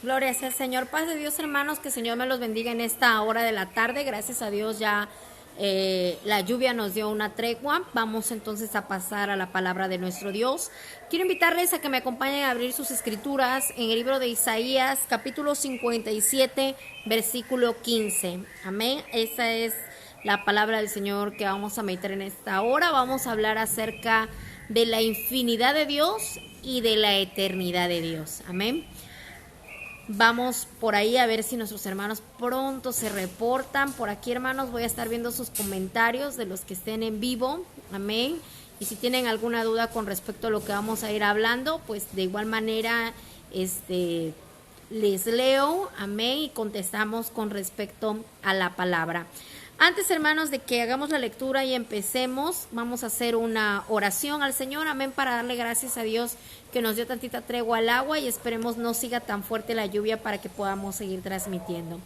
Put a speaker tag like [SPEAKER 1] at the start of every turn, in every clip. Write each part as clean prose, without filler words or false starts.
[SPEAKER 1] Gloria sea al Señor. Paz de Dios, hermanos, que el Señor me los bendiga en esta hora de la tarde. Gracias a Dios ya la lluvia nos dio una tregua. Vamos entonces a pasar a la palabra de nuestro Dios. Quiero invitarles a que me acompañen a abrir sus escrituras en el libro de Isaías, capítulo 57, versículo 15. Amén. Esa es la palabra del Señor que vamos a meditar en esta hora. Vamos a hablar acerca de la infinidad de Dios y de la eternidad de Dios. Amén. Vamos por ahí a ver si nuestros hermanos pronto se reportan. Por aquí, hermanos, voy a estar viendo sus comentarios de los que estén en vivo. Amén. Y si tienen alguna duda con respecto a lo que vamos a ir hablando, pues de igual manera les leo. Amén. Y contestamos con respecto a la palabra. Antes, hermanos, de que hagamos la lectura y empecemos, vamos a hacer una oración al Señor, amén, para darle gracias a Dios que nos dio tantita tregua al agua y esperemos no siga tan fuerte la lluvia para que podamos seguir transmitiendo.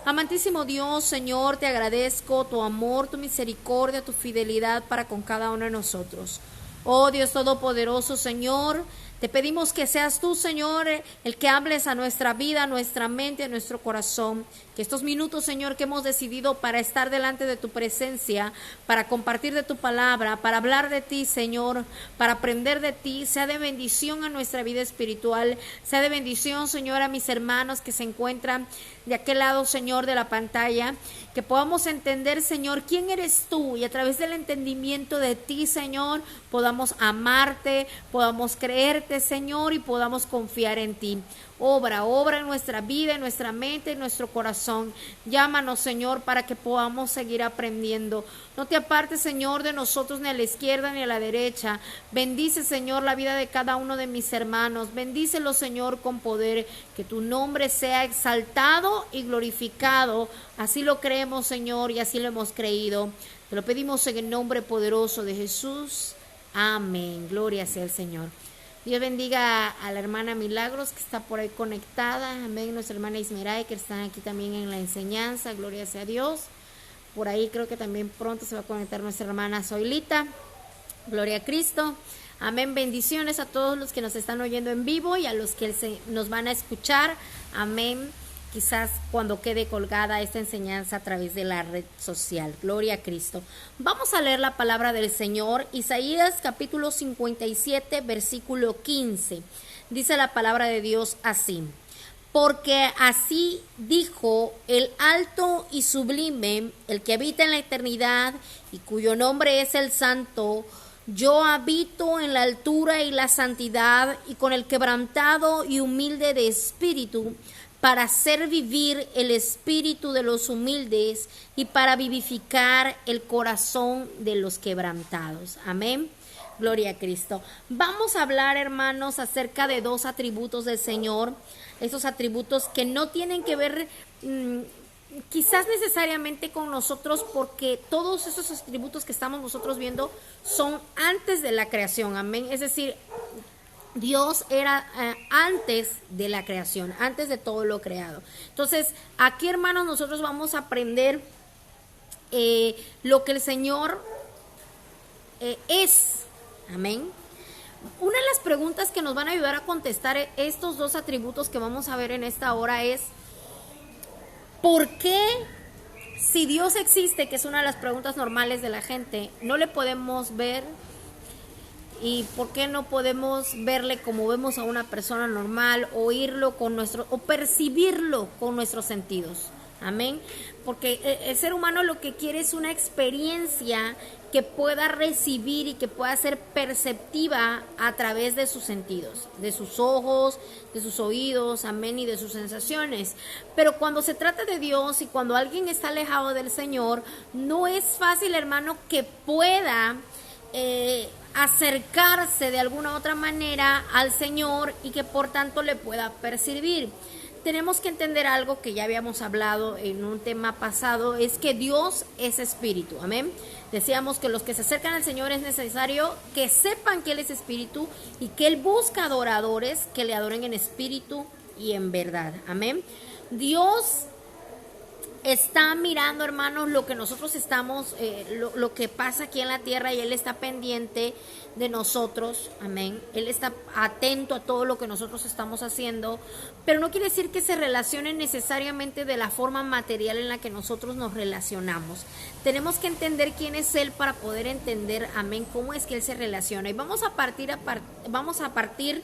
[SPEAKER 1] Amantísimo Dios, Señor, te agradezco tu amor, tu misericordia, tu fidelidad para con cada uno de nosotros. Oh Dios Todopoderoso, Señor, te pedimos que seas tú, Señor, el que hables a nuestra vida, a nuestra mente, a nuestro corazón. Que estos minutos, Señor, que hemos decidido para estar delante de tu presencia, para compartir de tu palabra, para hablar de ti, Señor, para aprender de ti, sea de bendición a nuestra vida espiritual, sea de bendición, Señor, a mis hermanos que se encuentran de aquel lado, Señor, de la pantalla, que podamos entender, Señor, quién eres tú y a través del entendimiento de ti, Señor, podamos amarte, podamos creerte, Señor, y podamos confiar en ti. Obra en nuestra vida, en nuestra mente, en nuestro corazón. Llámanos, Señor, para que podamos seguir aprendiendo. No te apartes, Señor, de nosotros ni a la izquierda ni a la derecha. Bendice, Señor, la vida de cada uno de mis hermanos. Bendícelo, Señor, con poder. Que tu nombre sea exaltado y glorificado. Así lo creemos, Señor, y así lo hemos creído. Te lo pedimos en el nombre poderoso de Jesús. Amén. Gloria sea el Señor. Dios bendiga a la hermana Milagros que está por ahí conectada. Amén. Nuestra hermana Ismeray que están aquí también en la enseñanza. Gloria sea a Dios. Por ahí creo que también pronto se va a conectar nuestra hermana Zoilita. Gloria a Cristo. Amén. Bendiciones a todos los que nos están oyendo en vivo y a los que nos van a escuchar. Amén. Quizás cuando quede colgada esta enseñanza a través de la red social. Gloria a Cristo. Vamos a leer la palabra del Señor. Isaías capítulo 57, versículo 15. Dice la palabra de Dios así. Porque así dijo el alto y sublime, el que habita en la eternidad y cuyo nombre es el Santo. Yo habito en la altura y la santidad y con el quebrantado y humilde de espíritu, para hacer vivir el espíritu de los humildes y para vivificar el corazón de los quebrantados. Amén. Gloria a Cristo. Vamos a hablar, hermanos, acerca de dos atributos del Señor. Esos atributos que no tienen que ver quizás necesariamente con nosotros, porque todos esos atributos que estamos nosotros viendo son antes de la creación. Amén. Es decir, Dios era antes de la creación, antes de todo lo creado. Entonces, aquí, hermanos, nosotros vamos a aprender lo que el Señor es. Amén. Una de las preguntas que nos van a ayudar a contestar estos dos atributos que vamos a ver en esta hora es: ¿por qué, si Dios existe, que es una de las preguntas normales de la gente, no le podemos ver? ¿Y por qué no podemos verle como vemos a una persona normal, oírlo con o percibirlo con nuestros sentidos? Amén. Porque el ser humano lo que quiere es una experiencia que pueda recibir y que pueda ser perceptiva a través de sus sentidos, de sus ojos, de sus oídos, amén, y de sus sensaciones. Pero cuando se trata de Dios y cuando alguien está alejado del Señor, no es fácil, hermano, que pueda acercarse de alguna otra manera al Señor y que por tanto le pueda percibir. Tenemos que entender algo que ya habíamos hablado en un tema pasado, es que Dios es espíritu, amén. Decíamos que los que se acercan al Señor es necesario que sepan que Él es espíritu y que Él busca adoradores que le adoren en espíritu y en verdad, amén. Dios está mirando, hermanos, lo que nosotros estamos, lo que pasa aquí en la tierra, y Él está pendiente de nosotros, amén. Él está atento a todo lo que nosotros estamos haciendo, pero no quiere decir que se relacione necesariamente de la forma material en la que nosotros nos relacionamos. Tenemos que entender quién es Él para poder entender, amén, cómo es que Él se relaciona. Y vamos a partir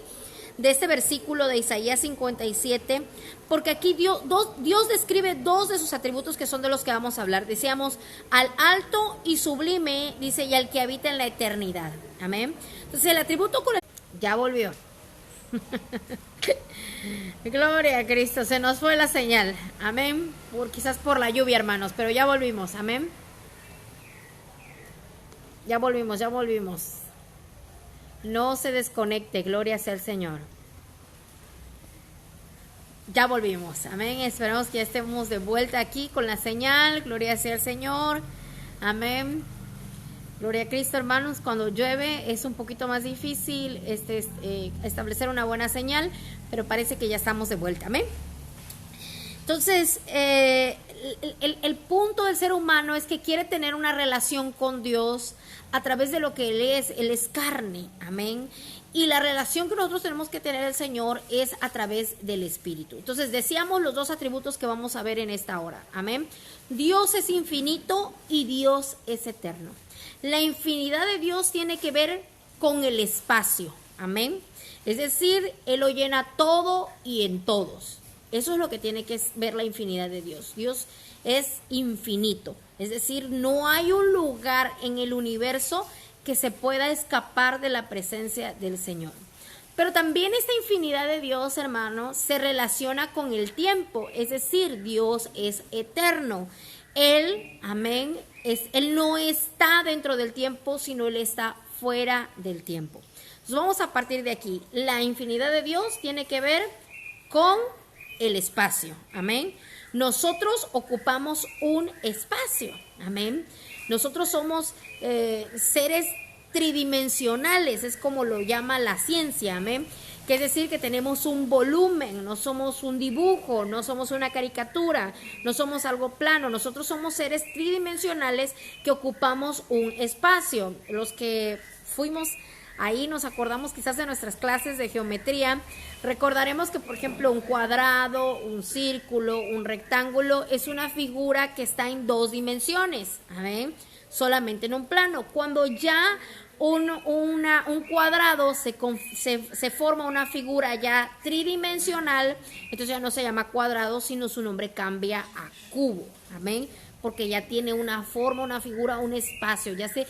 [SPEAKER 1] de este versículo de Isaías 57, porque aquí Dios describe dos de sus atributos que son de los que vamos a hablar. Decíamos, al alto y sublime, dice, y al que habita en la eternidad. Amén. Entonces el atributo ya volvió. Gloria a Cristo, se nos fue la señal. Amén. Quizás por la lluvia, hermanos, pero ya volvimos. Amén. Ya volvimos. No se desconecte, gloria sea el Señor. Ya volvimos, amén. Esperamos que ya estemos de vuelta aquí con la señal. Gloria sea el Señor, amén. Gloria a Cristo, hermanos. Cuando llueve es un poquito más difícil establecer una buena señal, pero parece que ya estamos de vuelta, amén. Entonces, el punto del ser humano es que quiere tener una relación con Dios a través de lo que Él es carne, amén. Y la relación que nosotros tenemos que tener el Señor es a través del Espíritu. Entonces decíamos los dos atributos que vamos a ver en esta hora, amén. Dios es infinito y Dios es eterno. La infinidad de Dios tiene que ver con el espacio, amén. Es decir, Él lo llena todo y en todos. Eso es lo que tiene que ver la infinidad de Dios. Dios es infinito. Es decir, no hay un lugar en el universo que se pueda escapar de la presencia del Señor. Pero también esta infinidad de Dios, hermano, se relaciona con el tiempo. Es decir, Dios es eterno. Él, amén, Él no está dentro del tiempo, sino Él está fuera del tiempo. Entonces vamos a partir de aquí. La infinidad de Dios tiene que ver con el espacio, amén. Nosotros ocupamos un espacio, amén. Nosotros somos seres tridimensionales, es como lo llama la ciencia, amén. Que es decir, que tenemos un volumen, no somos un dibujo, no somos una caricatura, no somos algo plano. Nosotros somos seres tridimensionales que ocupamos un espacio. Los que fuimos ahí nos acordamos quizás de nuestras clases de geometría. Recordaremos que, por ejemplo, un cuadrado, un círculo, un rectángulo es una figura que está en dos dimensiones, ¿amén? Solamente en un plano. Cuando ya un cuadrado se forma una figura ya tridimensional, entonces ya no se llama cuadrado, sino su nombre cambia a cubo, ¿amén? Porque ya tiene una forma, una figura, un espacio, ya se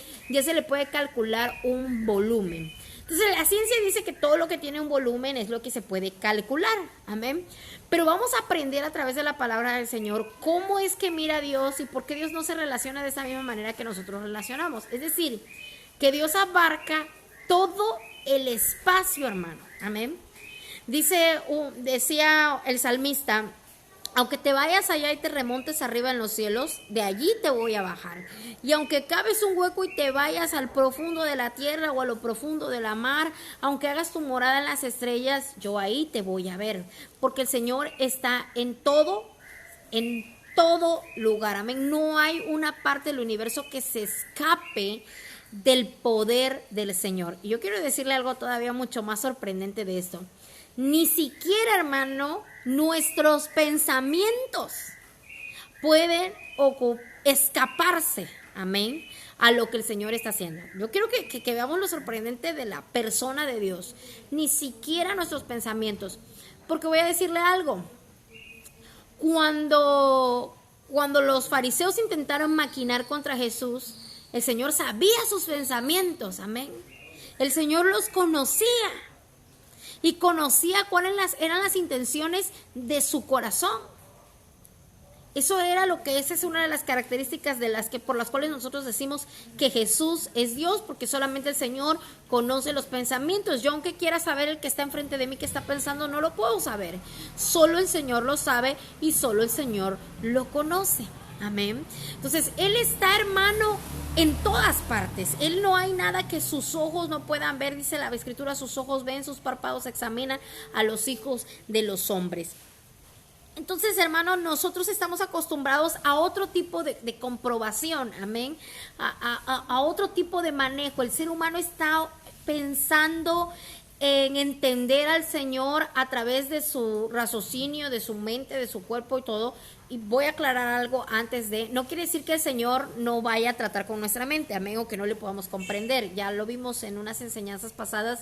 [SPEAKER 1] le puede calcular un volumen. Entonces la ciencia dice que todo lo que tiene un volumen es lo que se puede calcular, amén. Pero vamos a aprender a través de la palabra del Señor cómo es que mira a Dios y por qué Dios no se relaciona de esa misma manera que nosotros relacionamos. Es decir, que Dios abarca todo el espacio, hermano, amén. Decía el salmista: aunque te vayas allá y te remontes arriba en los cielos, de allí te voy a bajar. Y aunque caves un hueco y te vayas al profundo de la tierra o a lo profundo de la mar, aunque hagas tu morada en las estrellas, yo ahí te voy a ver. Porque el Señor está en todo lugar. Amén. No hay una parte del universo que se escape del poder del Señor. Y yo quiero decirle algo todavía mucho más sorprendente de esto. Ni siquiera, hermano, nuestros pensamientos pueden escaparse, amén, a lo que el Señor está haciendo. Yo quiero que veamos lo sorprendente de la persona de Dios. Ni siquiera nuestros pensamientos. Porque voy a decirle algo. Cuando los fariseos intentaron maquinar contra Jesús, el Señor sabía sus pensamientos, amén. El Señor los conocía. Y conocía cuáles eran las intenciones de su corazón. Esa es una de las características por las cuales nosotros decimos que Jesús es Dios, porque solamente el Señor conoce los pensamientos. Yo, aunque quiera saber el que está enfrente de mí que está pensando, no lo puedo saber. Solo el Señor lo sabe y solo el Señor lo conoce. Amén. Entonces, Él está, hermano, en todas partes. Él no hay nada que sus ojos no puedan ver. Dice la Escritura: sus ojos ven, sus párpados examinan a los hijos de los hombres. Entonces, hermanos, nosotros estamos acostumbrados a otro tipo de comprobación, amén, a otro tipo de manejo. El ser humano está pensando en entender al Señor a través de su raciocinio, de su mente, de su cuerpo y todo. Y voy a aclarar algo antes de, no quiere decir que el Señor no vaya a tratar con nuestra mente, amén, o que no le podamos comprender. Ya lo vimos en unas enseñanzas pasadas,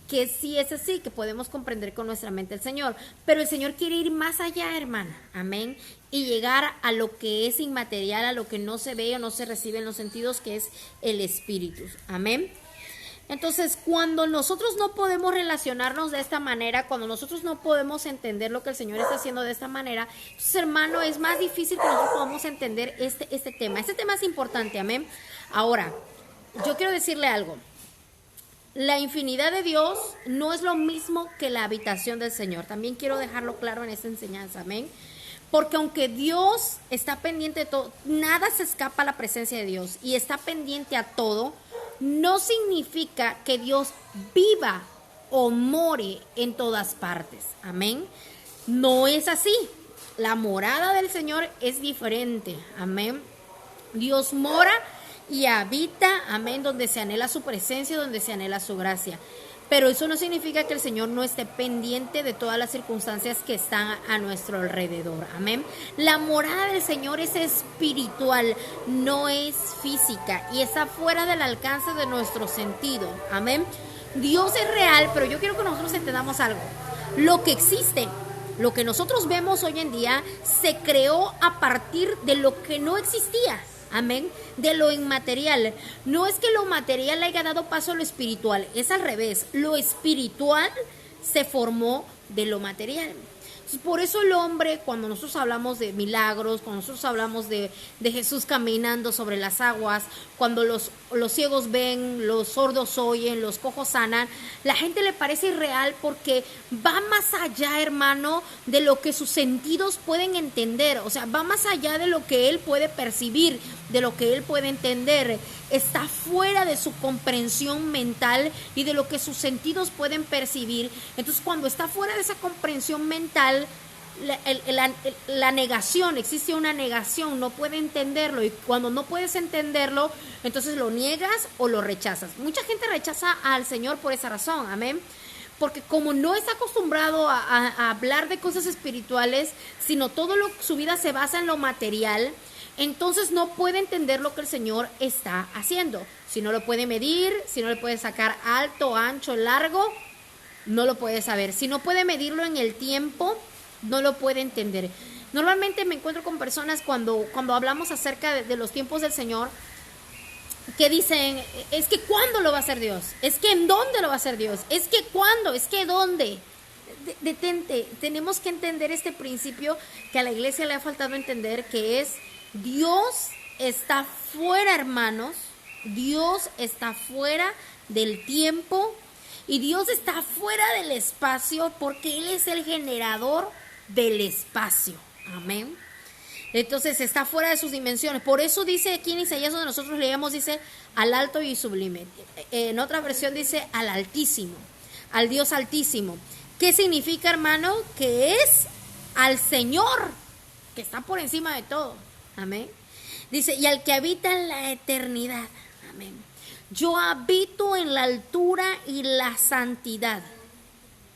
[SPEAKER 1] que sí es así, que podemos comprender con nuestra mente al Señor. Pero el Señor quiere ir más allá, hermana, amén, y llegar a lo que es inmaterial, a lo que no se ve o no se recibe en los sentidos, que es el Espíritu, amén. Entonces, cuando nosotros no podemos relacionarnos de esta manera, cuando nosotros no podemos entender lo que el Señor está haciendo de esta manera, entonces, hermano, es más difícil que nosotros podamos entender este tema. Este tema es importante, amén. Ahora, yo quiero decirle algo. La infinidad de Dios no es lo mismo que la habitación del Señor. También quiero dejarlo claro en esta enseñanza, amén. Porque aunque Dios está pendiente de todo, nada se escapa a la presencia de Dios y está pendiente a todo, no significa que Dios viva o more en todas partes. Amén. No es así. La morada del Señor es diferente. Amén. Dios mora y habita, amén, donde se anhela su presencia, donde se anhela su gracia. Pero eso no significa que el Señor no esté pendiente de todas las circunstancias que están a nuestro alrededor. Amén. La morada del Señor es espiritual, no es física y está fuera del alcance de nuestro sentido. Amén. Dios es real, pero yo quiero que nosotros entendamos algo. Lo que existe, lo que nosotros vemos hoy en día, se creó a partir de lo que no existía. Amén, de lo inmaterial. No es que lo material le haya dado paso a lo espiritual, es al revés. Lo espiritual se formó de lo material. Entonces, por eso el hombre, cuando nosotros hablamos de milagros, cuando nosotros hablamos de Jesús caminando sobre las aguas, cuando los ciegos ven, los sordos oyen, los cojos sanan, la gente le parece irreal porque va más allá, hermano, de lo que sus sentidos pueden entender. O sea, va más allá de lo que él puede percibir, de lo que él puede entender. Está fuera de su comprensión mental y de lo que sus sentidos pueden percibir. Entonces, cuando está fuera de esa comprensión mental, la negación, existe una negación, no puede entenderlo, y cuando no puedes entenderlo, entonces lo niegas o lo rechazas. Mucha gente rechaza al Señor por esa razón, amén, porque como no está acostumbrado a hablar de cosas espirituales, sino su vida se basa en lo material, entonces no puede entender lo que el Señor está haciendo. Si no lo puede medir, si no le puede sacar alto, ancho, largo, no lo puede saber. Si no puede medirlo en el tiempo, no lo puede entender. Normalmente me encuentro con personas cuando hablamos acerca de los tiempos del Señor, que dicen, es que ¿cuándo lo va a hacer Dios? Es que ¿en dónde lo va a hacer Dios? Es que ¿cuándo? Es que ¿dónde? Detente, tenemos que entender este principio que a la iglesia le ha faltado entender, que es Dios está fuera, hermanos. Dios está fuera del tiempo y Dios está fuera del espacio, porque Él es el generador del espacio. Amén. Entonces está fuera de sus dimensiones. Por eso dice aquí en Isaías, donde nosotros leemos, dice al alto y sublime. En otra versión dice al altísimo, al Dios altísimo. ¿Qué significa, hermano? Que es al Señor, que está por encima de todo. Amén. Dice, y al que habita en la eternidad. Amén. Yo habito en la altura y la santidad.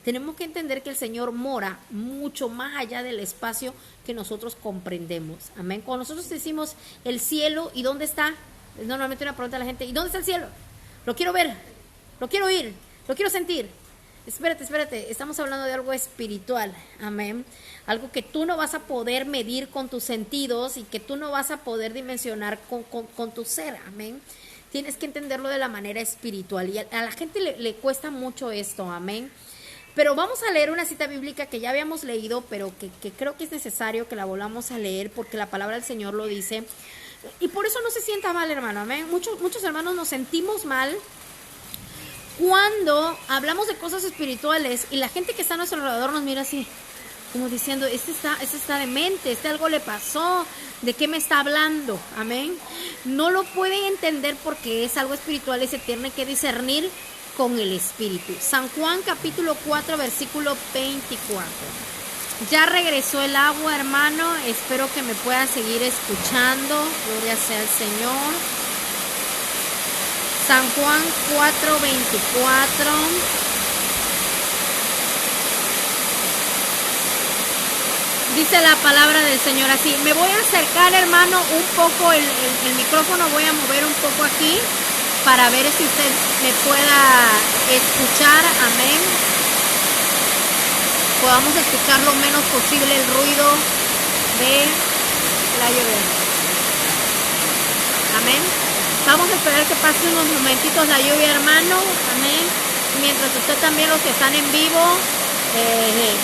[SPEAKER 1] Tenemos que entender que el Señor mora mucho más allá del espacio que nosotros comprendemos. Amén. Cuando nosotros decimos el cielo, ¿y dónde está? Es normalmente una pregunta a la gente, ¿y dónde está el cielo? Lo quiero ver, lo quiero oír, lo quiero sentir. Espérate, estamos hablando de algo espiritual, amén. Algo que tú no vas a poder medir con tus sentidos y que tú no vas a poder dimensionar con tu ser, amén. Tienes que entenderlo de la manera espiritual y a la gente le cuesta mucho esto, amén. Pero vamos a leer una cita bíblica que ya habíamos leído, pero que creo que es necesario que la volvamos a leer porque la palabra del Señor lo dice. Y por eso no se sienta mal, hermano, amén. Muchos hermanos nos sentimos mal cuando hablamos de cosas espirituales y la gente que está a nuestro alrededor nos mira así, como diciendo, este está demente, algo le pasó, ¿de qué me está hablando? Amén. No lo pueden entender porque es algo espiritual y se tiene que discernir con el Espíritu. San Juan capítulo 4 versículo 24. Ya regresó el agua, hermano. Espero que me pueda seguir escuchando. Gloria sea al Señor. San Juan 4:24. Dice la palabra del Señor así. Me voy a acercar, hermano, un poco el micrófono. Voy a mover un poco aquí para ver si usted me pueda escuchar. Amén. Podamos escuchar lo menos posible el ruido de la lluvia. Amén. Vamos a esperar que pase unos momentitos la lluvia, hermano. Amén. Mientras usted también, los que están en vivo,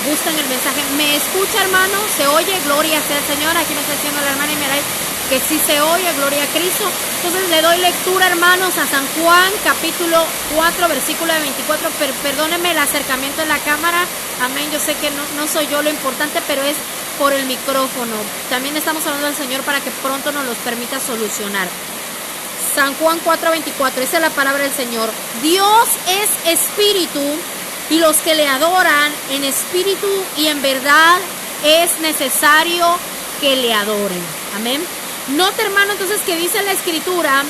[SPEAKER 1] gustan el mensaje. ¿Me escucha, hermano? ¿Se oye? Gloria sea al Señor. Aquí me está diciendo la hermana Imeray que sí se oye. Gloria a Cristo. Entonces le doy lectura, hermanos, a San Juan, capítulo 4, versículo 24. Perdónenme el acercamiento de la cámara. Amén. Yo sé que no soy yo lo importante, pero es por el micrófono. También estamos hablando al Señor para que pronto nos los permita solucionar. San Juan 4:24, esa es la palabra del Señor. Dios es espíritu, y los que le adoran en espíritu y en verdad es necesario que le adoren. Amén. Nota, hermano, entonces, que dice la Escritura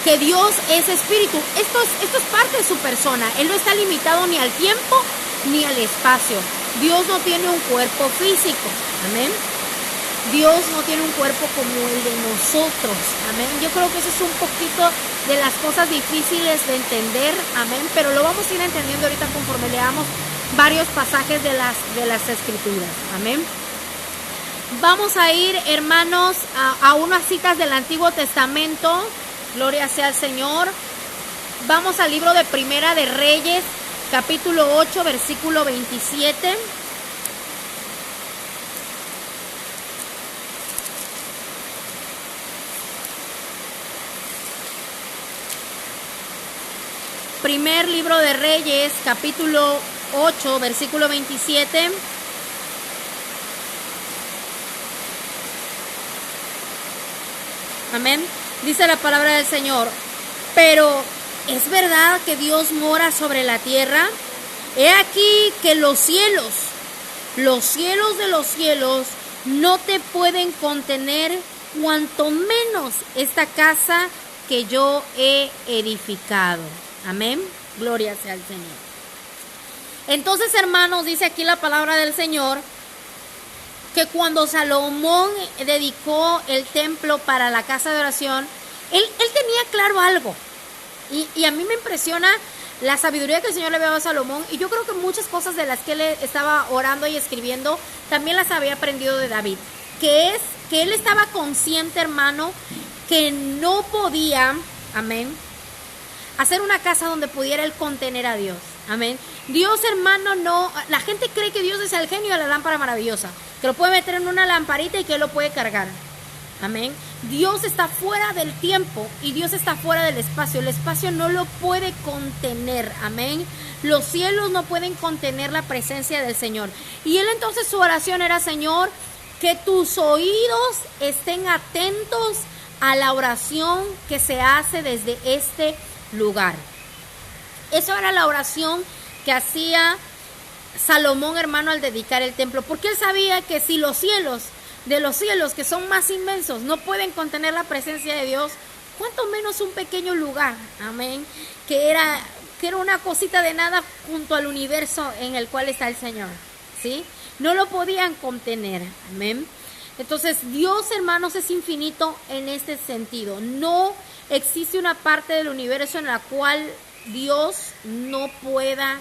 [SPEAKER 1] que Dios es espíritu. Esto es parte de su persona. Él no está limitado ni al tiempo ni al espacio. Dios no tiene un cuerpo físico. Amén. Dios no tiene un cuerpo como el de nosotros. Amén. Yo creo que eso es un poquito de las cosas difíciles de entender. Amén. Pero lo vamos a ir entendiendo ahorita conforme leamos varios pasajes de las Escrituras. Amén. Vamos a ir, hermanos, a unas citas del Antiguo Testamento. Gloria sea al Señor. Vamos al libro de Primera de Reyes, capítulo 8, versículo 27. Primer libro de Reyes, capítulo 8, versículo 27. Amén. Dice la palabra del Señor. Pero ¿es verdad que Dios mora sobre la tierra? He aquí que los cielos de los cielos no te pueden contener, cuanto menos esta casa que yo he edificado. Amén. Gloria sea al Señor. Entonces, hermanos, dice aquí la palabra del Señor que cuando Salomón dedicó el templo para la casa de oración, él tenía claro algo. Y a mí me impresiona la sabiduría que el Señor le había dado a Salomón. Y yo creo que muchas cosas de las que él estaba orando y escribiendo, también las había aprendido de David. Que es que él estaba consciente, hermano, que no podía, amén, hacer una casa donde pudiera él contener a Dios. Amén. Dios, hermano, no. La gente cree que Dios es el genio de la lámpara maravillosa, que lo puede meter en una lamparita y que él lo puede cargar. Amén. Dios está fuera del tiempo y Dios está fuera del espacio. El espacio no lo puede contener. Amén. Los cielos no pueden contener la presencia del Señor. Y él entonces, su oración era: Señor, que tus oídos estén atentos a la oración que se hace desde este lugar. Eso era la oración que hacía Salomón, hermano, al dedicar el templo, porque él sabía que si los cielos de los cielos, que son más inmensos, no pueden contener la presencia de Dios, cuánto menos un pequeño lugar, amén, que era una cosita de nada junto al universo en el cual está el Señor, ¿sí? No lo podían contener, amén. Entonces, Dios, hermanos, es infinito en este sentido. No existe una parte del universo en la cual Dios no pueda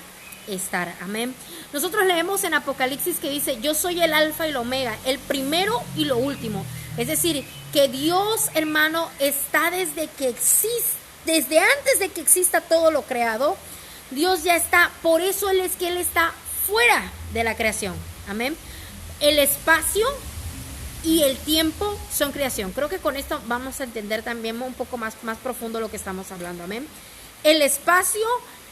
[SPEAKER 1] estar, amén. Nosotros leemos en Apocalipsis que dice: yo soy el alfa y el omega, el primero y lo último. Es decir, que Dios, hermano, está desde antes de que exista todo lo creado. Dios ya está, por eso Él está fuera de la creación, amén. El espacio y el tiempo son creación. Creo que con esto vamos a entender también un poco más profundo lo que estamos hablando, amén. El espacio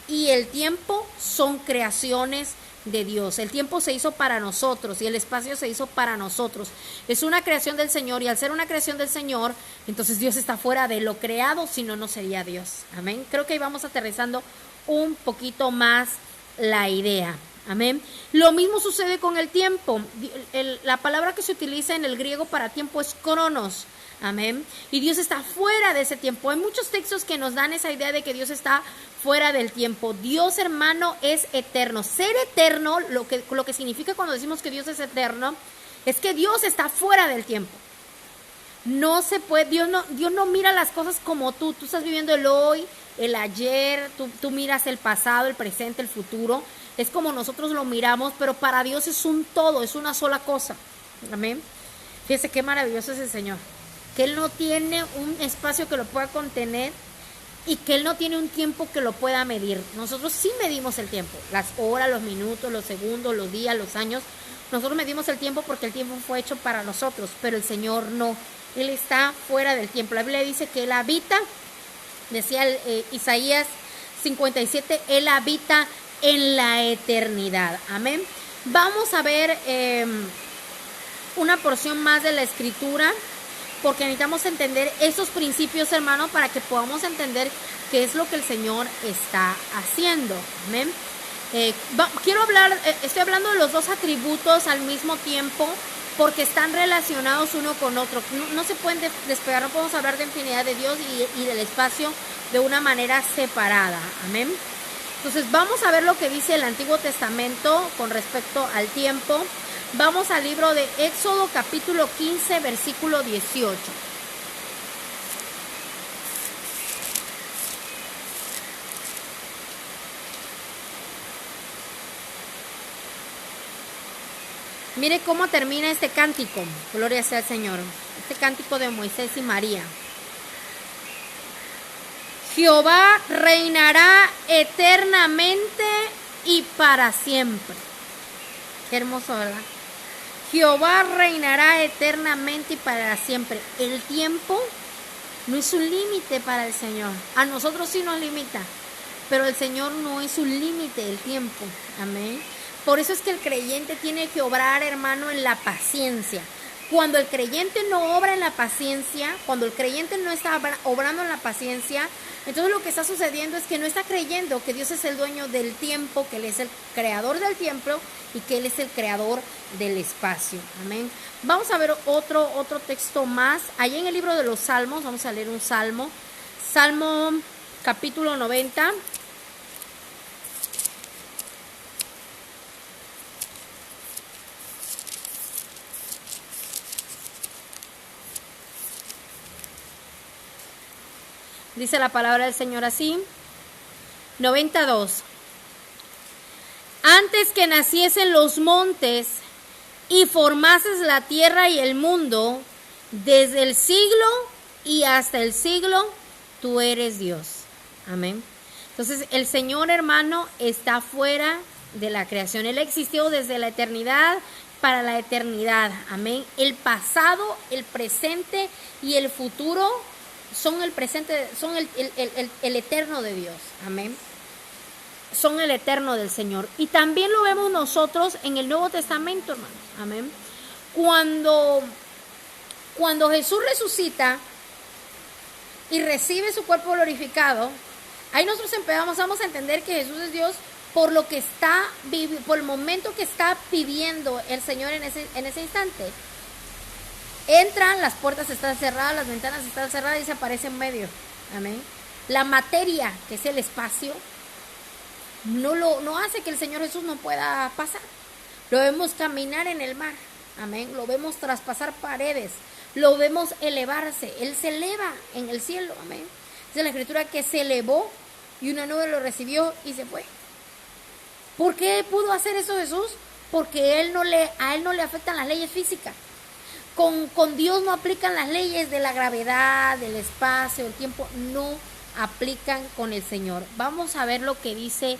[SPEAKER 1] y el tiempo son creaciones de Dios. El tiempo se hizo para nosotros y el espacio se hizo para nosotros. Es una creación del Señor, y al ser una creación del Señor, entonces Dios está fuera de lo creado, si no, no sería Dios. Amén. Creo que ahí vamos aterrizando un poquito más la idea. Amén. Lo mismo sucede con el tiempo. La palabra que se utiliza en el griego para tiempo es cronos. Amén. Y Dios está fuera de ese tiempo. Hay muchos textos que nos dan esa idea de que Dios está fuera del tiempo. Dios, hermano, es eterno. Ser eterno, lo que significa cuando decimos que Dios es eterno, es que Dios está fuera del tiempo. No se puede, Dios no mira las cosas como tú. Tú estás viviendo el hoy, el ayer, tú miras el pasado, el presente, el futuro. Es como nosotros lo miramos, pero para Dios es un todo, es una sola cosa. Amén. Fíjese qué maravilloso es el Señor. Que Él no tiene un espacio que lo pueda contener y que Él no tiene un tiempo que lo pueda medir. Nosotros sí medimos el tiempo, las horas, los minutos, los segundos, los días, los años. Nosotros medimos el tiempo porque el tiempo fue hecho para nosotros, pero el Señor no. Él está fuera del tiempo. La Biblia dice que Él habita, decía Isaías 57, Él habita en la eternidad. Amén. Vamos a ver una porción más de la Escritura, porque necesitamos entender esos principios, hermano, para que podamos entender qué es lo que el Señor está haciendo. Amén. Estoy hablando de los dos atributos al mismo tiempo, porque están relacionados uno con otro. No se pueden despegar, no podemos hablar de infinidad de Dios y del espacio de una manera separada. Amén. Entonces vamos a ver lo que dice el Antiguo Testamento con respecto al tiempo. Vamos al libro de Éxodo capítulo 15, versículo 18. Mire cómo termina este cántico. Gloria sea al Señor. Este cántico de Moisés y María. Jehová reinará eternamente y para siempre. Qué hermoso, ¿verdad? Jehová reinará eternamente y para siempre. El tiempo no es un límite para el Señor. A nosotros sí nos limita, pero el Señor no es un límite el tiempo. Amén. Por eso es que el creyente tiene que obrar, hermano, en la paciencia. Cuando el creyente no obra en la paciencia, cuando el creyente no está obrando en la paciencia, entonces lo que está sucediendo es que no está creyendo que Dios es el dueño del tiempo, que Él es el creador del tiempo y que Él es el creador del espacio. Amén. Vamos a ver otro texto más. Allí en el libro de los Salmos, vamos a leer un salmo. Salmo capítulo 90. Dice la palabra del Señor así, 92. Antes que naciesen los montes y formases la tierra y el mundo, desde el siglo y hasta el siglo, tú eres Dios. Amén. Entonces, el Señor, hermano, está fuera de la creación. Él existió desde la eternidad para la eternidad. Amén. El pasado, el presente y el futuro son el presente, son el eterno de Dios. Amén. Son el eterno del Señor. Y también lo vemos nosotros en el Nuevo Testamento, hermanos. Amén. Cuando Jesús resucita y recibe su cuerpo glorificado, ahí nosotros vamos a entender que Jesús es Dios por lo que por el momento que está viviendo el Señor en ese instante. Entran, las puertas están cerradas, las ventanas están cerradas y se aparece en medio. Amén. La materia, que es el espacio, no hace que el Señor Jesús no pueda pasar. Lo vemos caminar en el mar. Amén. Lo vemos traspasar paredes. Lo vemos elevarse. Él se eleva en el cielo. Amén. Dice la Escritura que se elevó y una nube lo recibió y se fue. ¿Por qué pudo hacer eso Jesús? Porque a él no le afectan las leyes físicas. Con Dios no aplican las leyes de la gravedad, del espacio, del tiempo, no aplican con el Señor. Vamos a ver lo que dice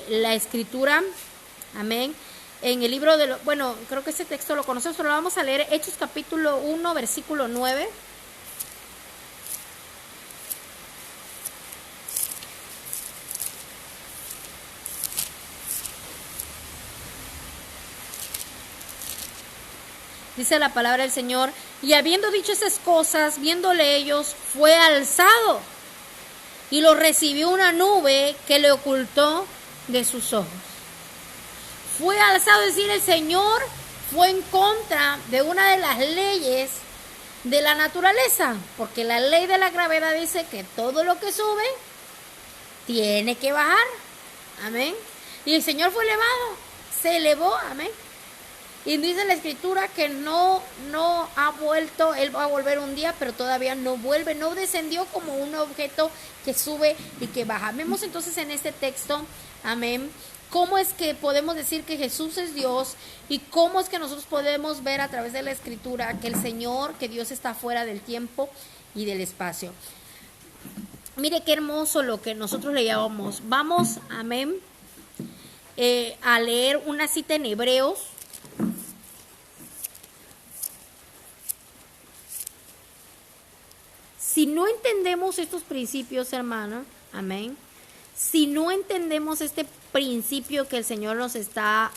[SPEAKER 1] la Escritura, amén, en el libro de creo que ese texto lo conocemos, pero lo vamos a leer, Hechos capítulo 1, versículo 9. Dice la palabra del Señor, y habiendo dicho esas cosas, viéndole ellos, fue alzado, y lo recibió una nube que le ocultó de sus ojos. fue alzado, es decir, el Señor fue en contra de una de las leyes de la naturaleza, porque la ley de la gravedad dice que todo lo que sube tiene que bajar, amén. Y el Señor fue elevado, se elevó, amén. Y dice la escritura que no ha vuelto, Él va a volver un día, pero todavía no vuelve, no descendió como un objeto que sube y que baja. Vemos entonces en este texto, amén, cómo es que podemos decir que Jesús es Dios y cómo es que nosotros podemos ver a través de la escritura que el Señor, que Dios está fuera del tiempo y del espacio. Mire qué hermoso lo que nosotros leíamos. Vamos, amén, a leer una cita en Hebreos. Si no entendemos estos principios, hermana, amén, si no entendemos este principio que el Señor nos está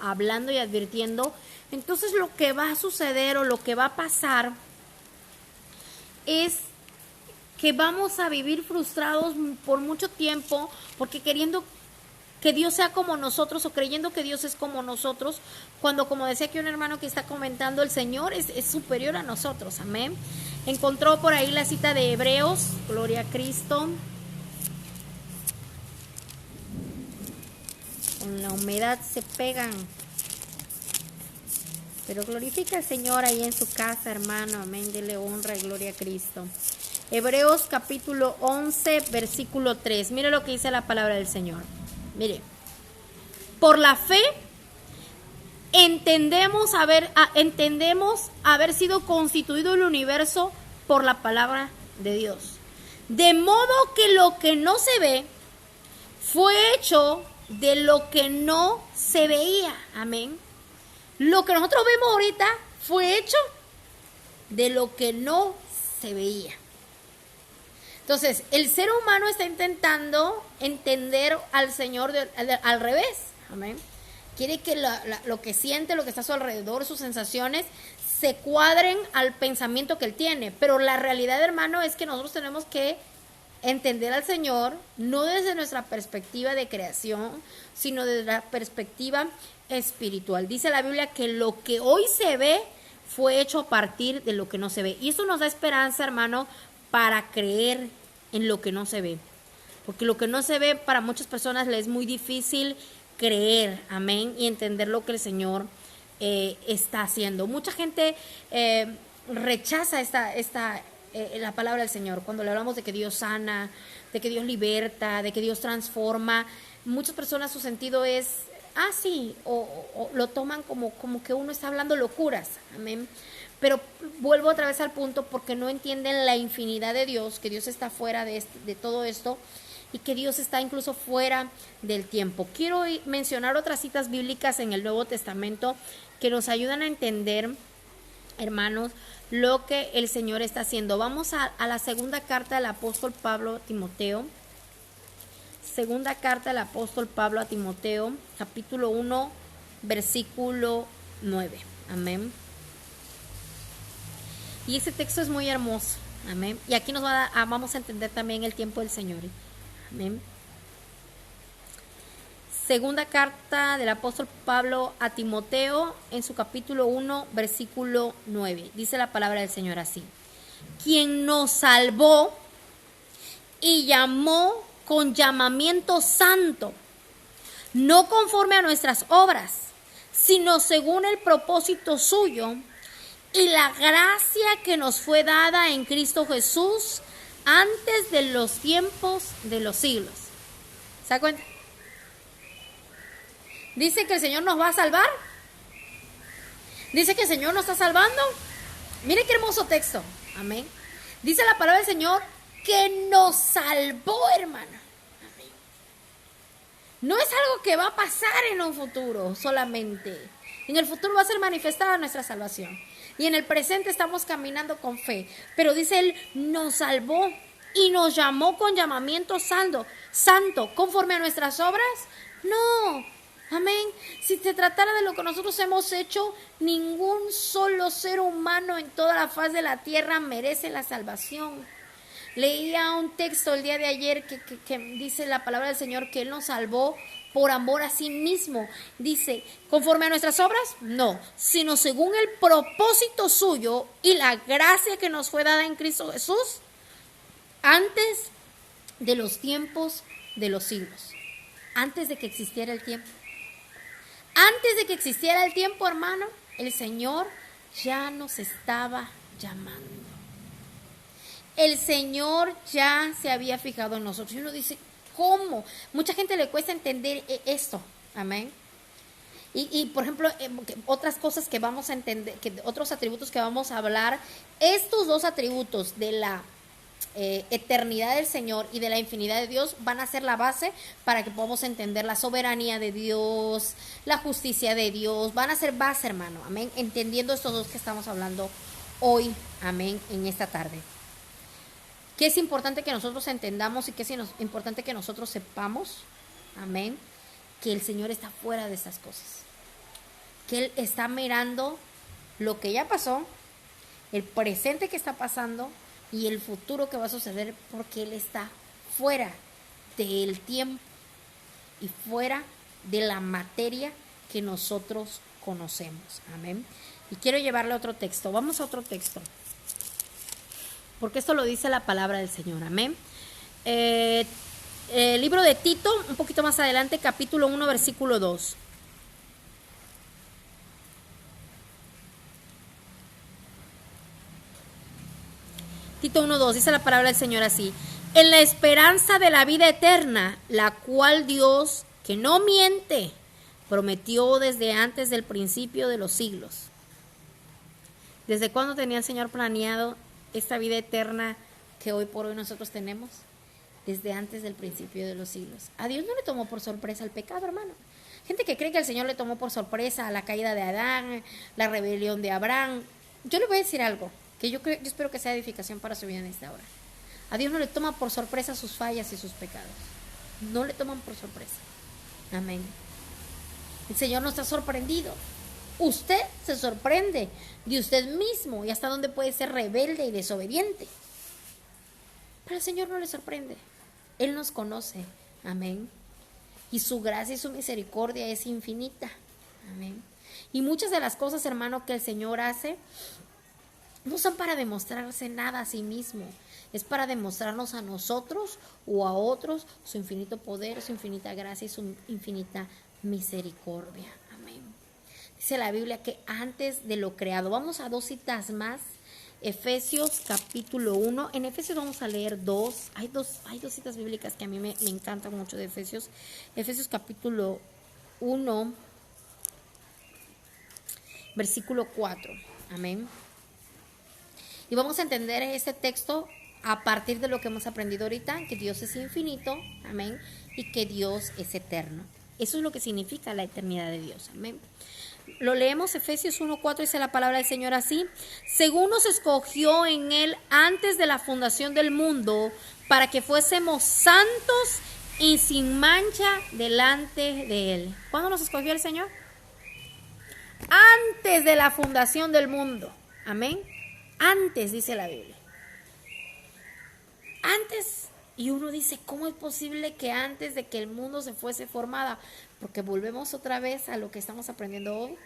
[SPEAKER 1] hablando y advirtiendo, entonces lo que va a suceder o lo que va a pasar es que vamos a vivir frustrados por mucho tiempo, porque queriendo que Dios sea como nosotros o creyendo que Dios es como nosotros, cuando, como decía aquí un hermano que está comentando, el Señor es superior a nosotros, amén. Encontró por ahí la cita de Hebreos, gloria a Cristo. Con la humedad se pegan. Pero glorifica al Señor ahí en su casa, hermano, amén, dele honra y gloria a Cristo. Hebreos capítulo 11, versículo 3. Mire lo que dice la palabra del Señor. Mire, por la fe entendemos haber sido constituido el universo por la palabra de Dios. De modo que lo que no se ve fue hecho de lo que no se veía. Amén. Lo que nosotros vemos ahorita fue hecho de lo que no se veía. Entonces, el ser humano está intentando entender al Señor al revés. Amén. Quiere que lo que siente, lo que está a su alrededor, sus sensaciones, se cuadren al pensamiento que Él tiene. Pero la realidad, hermano, es que nosotros tenemos que entender al Señor, no desde nuestra perspectiva de creación, sino desde la perspectiva espiritual. Dice la Biblia que lo que hoy se ve fue hecho a partir de lo que no se ve. Y eso nos da esperanza, hermano, para creer en lo que no se ve. Porque lo que no se ve para muchas personas les es muy difícil creer, amén, y entender lo que el Señor está haciendo. Mucha gente rechaza la palabra del Señor. Cuando le hablamos de que Dios sana, de que Dios liberta, de que Dios transforma, muchas personas su sentido es, sí, o lo toman como que uno está hablando locuras, amén. Pero vuelvo otra vez al punto porque no entienden la infinidad de Dios, que Dios está fuera de todo esto y que Dios está incluso fuera del tiempo. Quiero mencionar otras citas bíblicas en el Nuevo Testamento que nos ayudan a entender, hermanos, lo que el Señor está haciendo. Vamos a la segunda carta del apóstol Pablo a Timoteo. Segunda carta del apóstol Pablo a Timoteo, capítulo 1, versículo 9. Amén. Y ese texto es muy hermoso, amén. Y aquí vamos a entender también el tiempo del Señor, amén. Segunda carta del apóstol Pablo a Timoteo, en su capítulo 1, versículo 9. Dice la palabra del Señor así: quien nos salvó y llamó con llamamiento santo, no conforme a nuestras obras, sino según el propósito suyo, y la gracia que nos fue dada en Cristo Jesús antes de los tiempos de los siglos. ¿Se da cuenta? Dice que el Señor nos va a salvar. Dice que el Señor nos está salvando. Mire qué hermoso texto. Amén. Dice la palabra del Señor que nos salvó, hermana. Amén. No es algo que va a pasar en un futuro solamente. En el futuro va a ser manifestada nuestra salvación. Y en el presente estamos caminando con fe. Pero dice Él, nos salvó y nos llamó con llamamiento santo, conforme a nuestras obras. No, amén. Si se tratara de lo que nosotros hemos hecho, ningún solo ser humano en toda la faz de la tierra merece la salvación. Leía un texto el día de ayer que dice la palabra del Señor que Él nos salvó por amor a sí mismo. Dice, ¿conforme a nuestras obras? No, sino según el propósito suyo y la gracia que nos fue dada en Cristo Jesús, antes de los tiempos de los siglos. Antes de que existiera el tiempo. Antes de que existiera el tiempo, hermano, el Señor ya nos estaba llamando. El Señor ya se había fijado en nosotros. Y uno dice, ¿cómo? Mucha gente le cuesta entender esto. Amén. Y por ejemplo, otras cosas que vamos a entender, otros atributos que vamos a hablar, estos dos atributos de la eternidad del Señor y de la infinidad de Dios van a ser la base para que podamos entender la soberanía de Dios, la justicia de Dios, van a ser base, hermano, amén, entendiendo estos dos que estamos hablando hoy, amén, en esta tarde. Que es importante que nosotros entendamos y que es importante que nosotros sepamos, amén, que el Señor está fuera de estas cosas, que Él está mirando lo que ya pasó, el presente que está pasando y el futuro que va a suceder, porque Él está fuera del tiempo y fuera de la materia que nosotros conocemos. Amén. Y quiero llevarle a otro texto. Vamos a otro texto, porque esto lo dice la palabra del Señor. Amén. El libro de Tito, un poquito más adelante, capítulo 1, versículo 2. Tito 1:2, dice la palabra del Señor así: en la esperanza de la vida eterna, la cual Dios, que no miente, prometió desde antes del principio de los siglos. ¿Desde cuándo tenía el Señor planeado esta vida eterna que hoy por hoy nosotros tenemos? Desde antes del principio de los siglos. A Dios no le tomó por sorpresa el pecado, hermano. Gente que cree que el Señor le tomó por sorpresa la caída de Adán, la rebelión de Abraham. Yo le voy a decir algo que yo espero que sea edificación para su vida en esta hora. A Dios no le toma por sorpresa sus fallas y sus pecados. No le toman por sorpresa. Amén. El Señor no está sorprendido. Usted se sorprende de usted mismo y hasta dónde puede ser rebelde y desobediente. Pero el Señor no le sorprende. Él nos conoce. Amén. Y su gracia y su misericordia es infinita. Amén. Y muchas de las cosas, hermano, que el Señor hace no son para demostrarse nada a sí mismo. Es para demostrarnos a nosotros o a otros su infinito poder, su infinita gracia y su infinita misericordia. Amén. Dice la Biblia que antes de lo creado. Vamos a dos citas más. Efesios capítulo 1. En Efesios vamos a leer dos. Hay dos citas bíblicas que a mí me encantan mucho de Efesios. Efesios capítulo 1, versículo 4. Amén. Y vamos a entender este texto a partir de lo que hemos aprendido ahorita, que Dios es infinito, amén, y que Dios es eterno. Eso es lo que significa la eternidad de Dios, amén. Lo leemos, Efesios 1:4, dice la palabra del Señor así: según nos escogió en Él antes de la fundación del mundo, para que fuésemos santos y sin mancha delante de Él. ¿Cuándo nos escogió el Señor? Antes de la fundación del mundo, amén. Antes, dice la Biblia. Antes. Y uno dice, ¿cómo es posible que antes de que el mundo se fuese formada? Porque volvemos otra vez a lo que estamos aprendiendo hoy.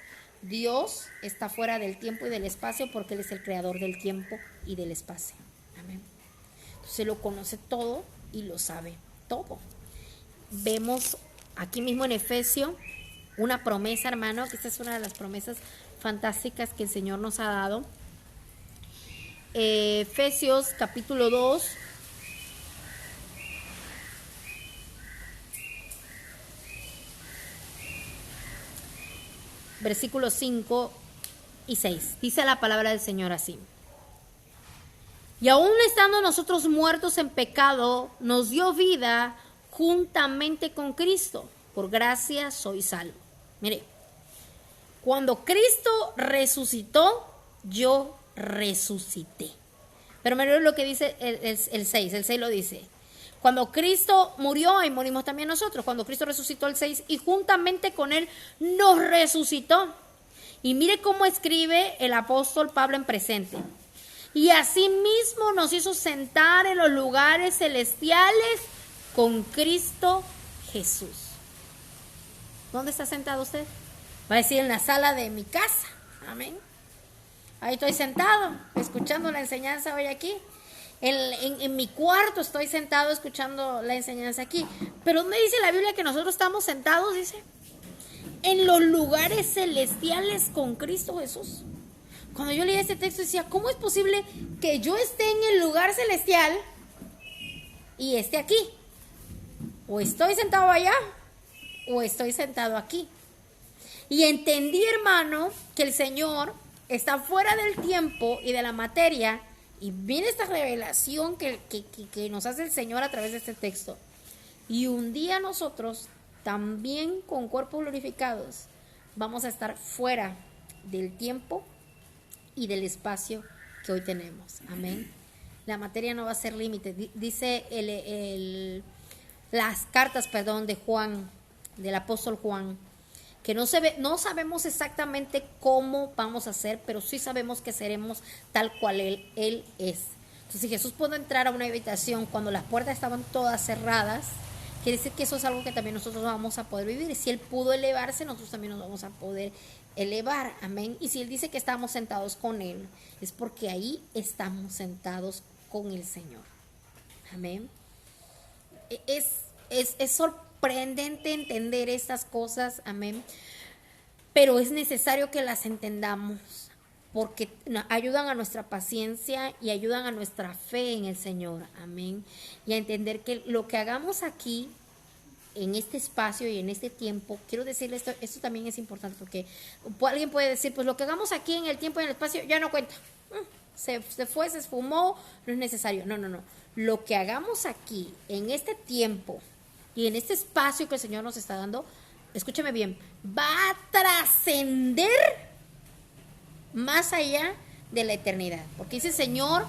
[SPEAKER 1] Dios está fuera del tiempo y del espacio porque Él es el creador del tiempo y del espacio. Amén. Entonces lo conoce todo y lo sabe todo. Vemos aquí mismo en Efesios una promesa, hermano, que esta es una de las promesas fantásticas que el Señor nos ha dado. Efesios capítulo 2, versículos 5 y 6. Dice la palabra del Señor así: y aún estando nosotros muertos en pecado, nos dio vida juntamente con Cristo. Por gracia soy salvo. Mire, cuando Cristo resucitó, yo resucité. Pero mire lo que dice el 6. El 6 lo dice: cuando Cristo murió, y morimos también nosotros. Cuando Cristo resucitó, el 6, y juntamente con Él nos resucitó. Y mire cómo escribe el apóstol Pablo en presente: y asimismo nos hizo sentar en los lugares celestiales con Cristo Jesús. ¿Cuándo nos escogió el Señor? Antes de la fundación del mundo. ¿Cuándo nos escogió el Señor? Antes de la fundación del mundo. Amén. Y asimismo nos hizo sentar en los lugares celestiales con Cristo Jesús. ¿Cuándo nos escogió el Señor? ¿Dónde está sentado usted? Va a decir, en la sala de mi casa. Amén. Ahí estoy sentado, escuchando la enseñanza hoy aquí. En mi cuarto estoy sentado escuchando la enseñanza aquí. Pero ¿dónde dice la Biblia que nosotros estamos sentados? Dice, en los lugares celestiales con Cristo Jesús. Cuando yo leía este texto decía, ¿cómo es posible que yo esté en el lugar celestial y esté aquí? O estoy sentado allá o estoy sentado aquí. Y entendí, hermano, que el Señor está fuera del tiempo y de la materia. Y viene esta revelación que nos hace el Señor a través de este texto. Y un día nosotros, también con cuerpos glorificados, vamos a estar fuera del tiempo y del espacio que hoy tenemos. Amén. La materia no va a ser límite. Dice las cartas, de Juan, del apóstol Juan, que no sabemos exactamente cómo vamos a ser, pero sí sabemos que seremos tal cual Él es. Entonces, si Jesús pudo entrar a una habitación cuando las puertas estaban todas cerradas, quiere decir que eso es algo que también nosotros vamos a poder vivir. Y si Él pudo elevarse, nosotros también nos vamos a poder elevar. Amén. Y si Él dice que estamos sentados con Él, es porque ahí estamos sentados con el Señor. Amén. Es sorprendente entender estas cosas, amén, pero es necesario que las entendamos porque ayudan a nuestra paciencia y ayudan a nuestra fe en el Señor, amén, y a entender que lo que hagamos aquí en este espacio y en este tiempo, quiero decirle esto también es importante, porque alguien puede decir, pues lo que hagamos aquí en el tiempo y en el espacio ya no cuenta, se fue, se esfumó, no es necesario, no, lo que hagamos aquí en este tiempo y en este espacio que el Señor nos está dando, escúcheme bien, va a trascender más allá de la eternidad. Porque dice el Señor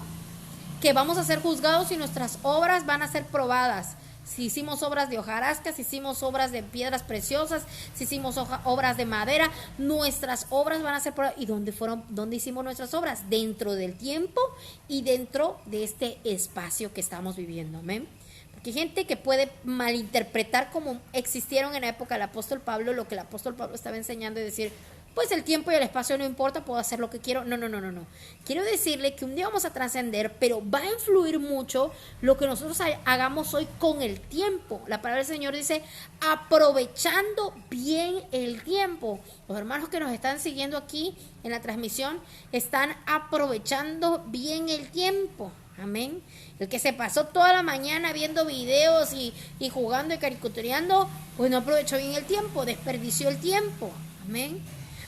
[SPEAKER 1] que vamos a ser juzgados y nuestras obras van a ser probadas. Si hicimos obras de hojarasca, si hicimos obras de piedras preciosas, si hicimos obras de madera, nuestras obras van a ser probadas. ¿Y dónde hicimos nuestras obras? Dentro del tiempo y dentro de este espacio que estamos viviendo. Amén. Porque hay gente que puede malinterpretar como existieron en la época del apóstol Pablo, lo que el apóstol Pablo estaba enseñando y decir, pues el tiempo y el espacio no importa, puedo hacer lo que quiero. No. Quiero decirle que un día vamos a trascender, pero va a influir mucho lo que nosotros hagamos hoy con el tiempo. La palabra del Señor dice, aprovechando bien el tiempo. Los hermanos que nos están siguiendo aquí en la transmisión están aprovechando bien el tiempo. Amén. El que se pasó toda la mañana viendo videos y jugando y caricatureando, pues no aprovechó bien el tiempo, desperdició el tiempo. Amén.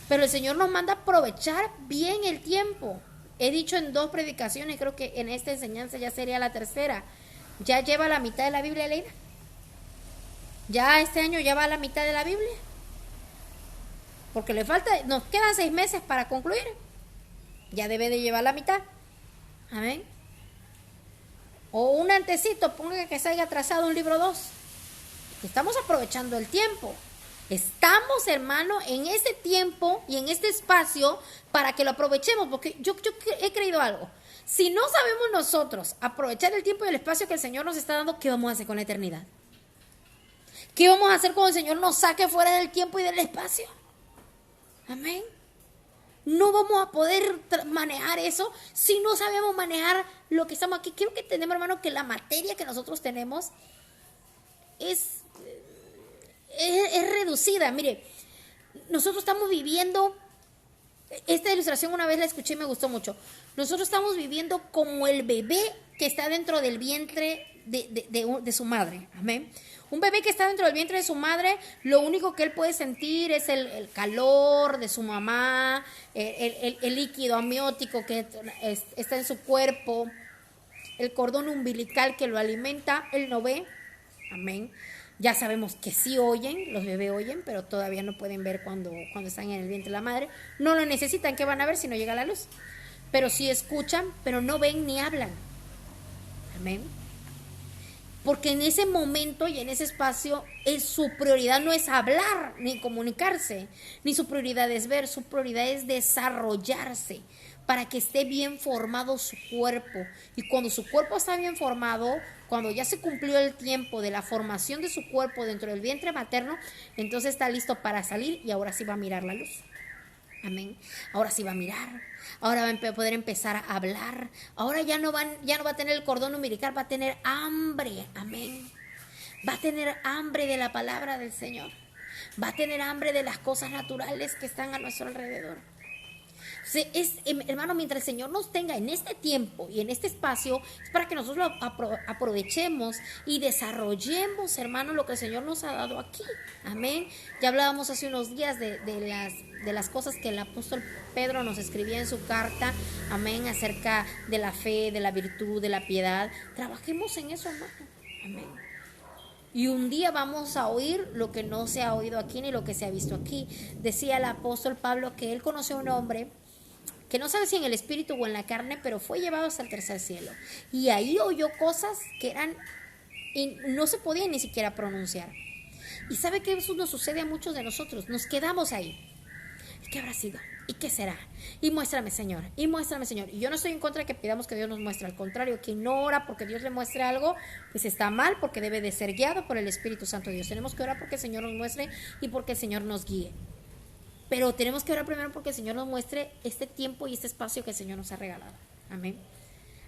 [SPEAKER 1] Pero el Señor nos manda a aprovechar bien el tiempo. He dicho en 2 predicaciones, creo que en esta enseñanza ya sería la tercera. Ya lleva la mitad de la Biblia leída. Ya este año ya va a la mitad de la Biblia. Porque nos quedan 6 meses para concluir. Ya debe de llevar la mitad. Amén. O un antecito, ponga que se haya trazado un libro 2. Estamos aprovechando el tiempo. Estamos, hermano, en este tiempo y en este espacio para que lo aprovechemos. Porque yo he creído algo. Si no sabemos nosotros aprovechar el tiempo y el espacio que el Señor nos está dando, ¿qué vamos a hacer con la eternidad? ¿Qué vamos a hacer cuando el Señor nos saque fuera del tiempo y del espacio? Amén. No vamos a poder manejar eso si no sabemos manejar lo que estamos aquí. Quiero que entendamos, hermano, que la materia que nosotros tenemos es reducida. Mire, nosotros estamos viviendo, esta ilustración una vez la escuché y me gustó mucho. Nosotros estamos viviendo como el bebé que está dentro del vientre de su madre. Amén. Un bebé que está dentro del vientre de su madre, lo único que él puede sentir es el calor de su mamá, el líquido amniótico que está en su cuerpo, el cordón umbilical que lo alimenta. Él no ve. Amén. Ya sabemos que sí oyen, los bebés oyen, pero todavía no pueden ver cuando están en el vientre de la madre. No lo necesitan, ¿qué van a ver si no llega la luz? Pero sí escuchan, pero no ven ni hablan. Amén. Porque en ese momento y en ese espacio su prioridad no es hablar ni comunicarse, ni su prioridad es ver, su prioridad es desarrollarse. para que esté bien formado su cuerpo. Y cuando su cuerpo está bien formado, cuando ya se cumplió el tiempo de la formación de su cuerpo dentro del vientre materno, entonces está listo para salir y ahora sí va a mirar la luz. Amén. Ahora sí va a mirar. Ahora va a poder empezar a hablar. Ahora ya no va a tener el cordón umbilical, va a tener hambre. Amén. Va a tener hambre de la palabra del Señor. Va a tener hambre de las cosas naturales que están a nuestro alrededor. Hermano, mientras el Señor nos tenga en este tiempo y en este espacio, es para que nosotros lo aprovechemos y desarrollemos, hermano, lo que el Señor nos ha dado aquí. Amén. Ya hablábamos hace unos días de las cosas que el apóstol Pedro nos escribía en su carta, amén, acerca de la fe, de la virtud, de la piedad. Trabajemos en eso, hermano. Amén. Y un día vamos a oír lo que no se ha oído aquí ni lo que se ha visto aquí. Decía el apóstol Pablo que él conoció a un hombre que no sabe si en el espíritu o en la carne, pero fue llevado hasta el tercer cielo. Y ahí oyó cosas que no se podían ni siquiera pronunciar. Y sabe que eso nos sucede a muchos de nosotros. Nos quedamos ahí. ¿Qué habrá sido? ¿Y qué será? Y muéstrame, Señor. Y muéstrame, Señor. Y yo no estoy en contra de que pidamos que Dios nos muestre. Al contrario, quien no ora porque Dios le muestre algo, pues está mal, porque debe de ser guiado por el Espíritu Santo de Dios. Tenemos que orar porque el Señor nos muestre y porque el Señor nos guíe. Pero tenemos que orar primero porque el Señor nos muestre este tiempo y este espacio que el Señor nos ha regalado. Amén.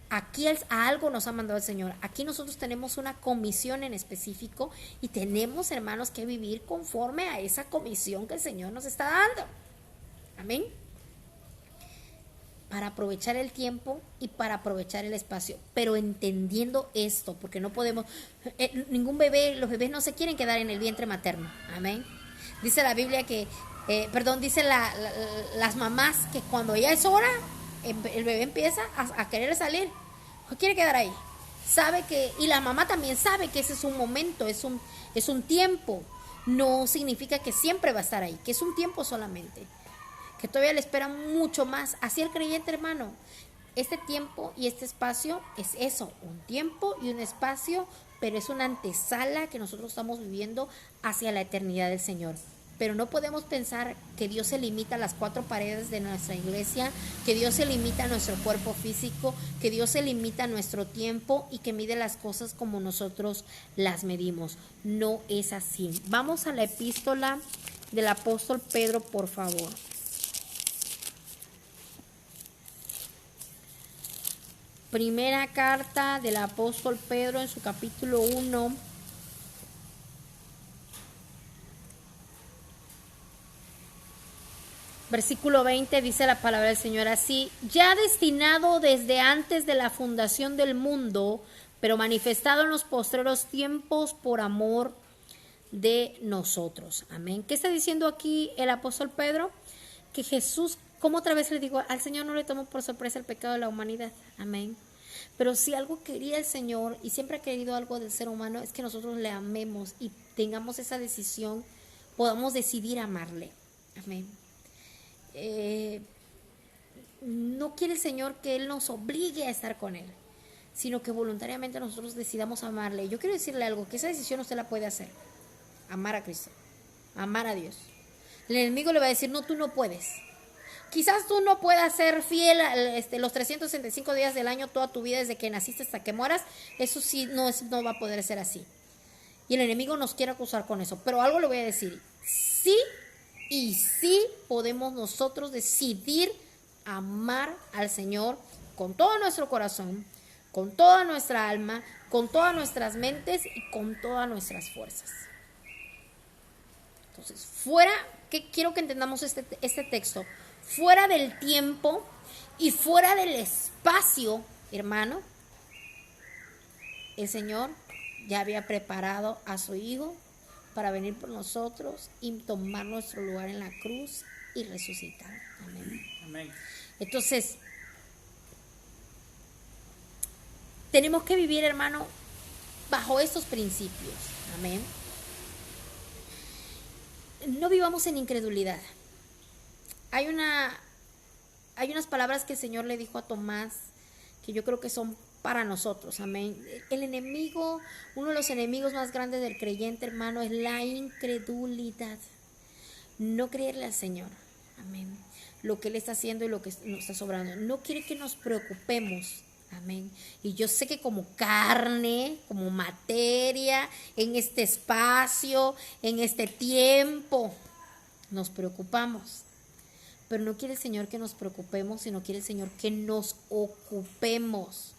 [SPEAKER 1] Aquí a algo nos ha mandado el Señor. Aquí nosotros tenemos una comisión en específico y tenemos, hermanos, que vivir conforme a esa comisión que el Señor nos está dando. Amén. Para aprovechar el tiempo y para aprovechar el espacio, pero entendiendo esto, porque no podemos, ningún bebé, los bebés no se quieren quedar en el vientre materno. Amén. Dice la Biblia que dice las mamás que cuando ya es hora, el bebé empieza a querer salir, no quiere quedar ahí. Sabe que, y la mamá también sabe que ese es un momento, es un tiempo. No significa que siempre va a estar ahí, que es un tiempo solamente, que todavía le espera mucho más. Así el creyente, hermano, este tiempo y este espacio es eso, un tiempo y un espacio, pero es una antesala que nosotros estamos viviendo hacia la eternidad del Señor. Pero no podemos pensar que Dios se limita a las cuatro paredes de nuestra iglesia, que Dios se limita a nuestro cuerpo físico, que Dios se limita a nuestro tiempo y que mide las cosas como nosotros las medimos. No es así. Vamos a la epístola del apóstol Pedro, por favor. Primera carta del apóstol Pedro en su capítulo 1. Versículo 20 dice la palabra del Señor así: ya destinado desde antes de la fundación del mundo, pero manifestado en los postreros tiempos por amor de nosotros. Amén. ¿Qué está diciendo aquí el apóstol Pedro? Que Jesús, como otra vez le digo, al Señor no le tomó por sorpresa el pecado de la humanidad. Amén. Pero si algo quería el Señor y siempre ha querido algo del ser humano, es que nosotros le amemos y tengamos esa decisión, podamos decidir amarle. Amén. No quiere el Señor que Él nos obligue a estar con Él, sino que voluntariamente nosotros decidamos amarle. Yo quiero decirle algo, que esa decisión usted la puede hacer: amar a Cristo, amar a Dios. El enemigo le va a decir: no, tú no puedes. Quizás tú no puedas ser fiel los 365 días del año, toda tu vida, desde que naciste hasta que mueras. Eso sí, no va a poder ser así. Y el enemigo nos quiere acusar con eso. Pero algo le voy a decir: sí. Y sí podemos nosotros decidir amar al Señor con todo nuestro corazón, con toda nuestra alma, con todas nuestras mentes y con todas nuestras fuerzas. Entonces, quiero que entendamos este texto, fuera del tiempo y fuera del espacio, hermano, el Señor ya había preparado a su Hijo para venir por nosotros y tomar nuestro lugar en la cruz y resucitar. Amén. Amén. Entonces, tenemos que vivir, hermano, bajo estos principios. Amén. No vivamos en incredulidad. Hay unas palabras que el Señor le dijo a Tomás que yo creo que son para nosotros. Amén. El enemigo, uno de los enemigos más grandes del creyente, hermano, es la incredulidad. No creerle al Señor. Amén. lo que Él está haciendo y lo que nos está sobrando. No quiere que nos preocupemos. Amén. Y yo sé que como carne, como materia, en este espacio, en este tiempo, nos preocupamos. Pero no quiere el Señor que nos preocupemos, sino quiere el Señor que nos ocupemos.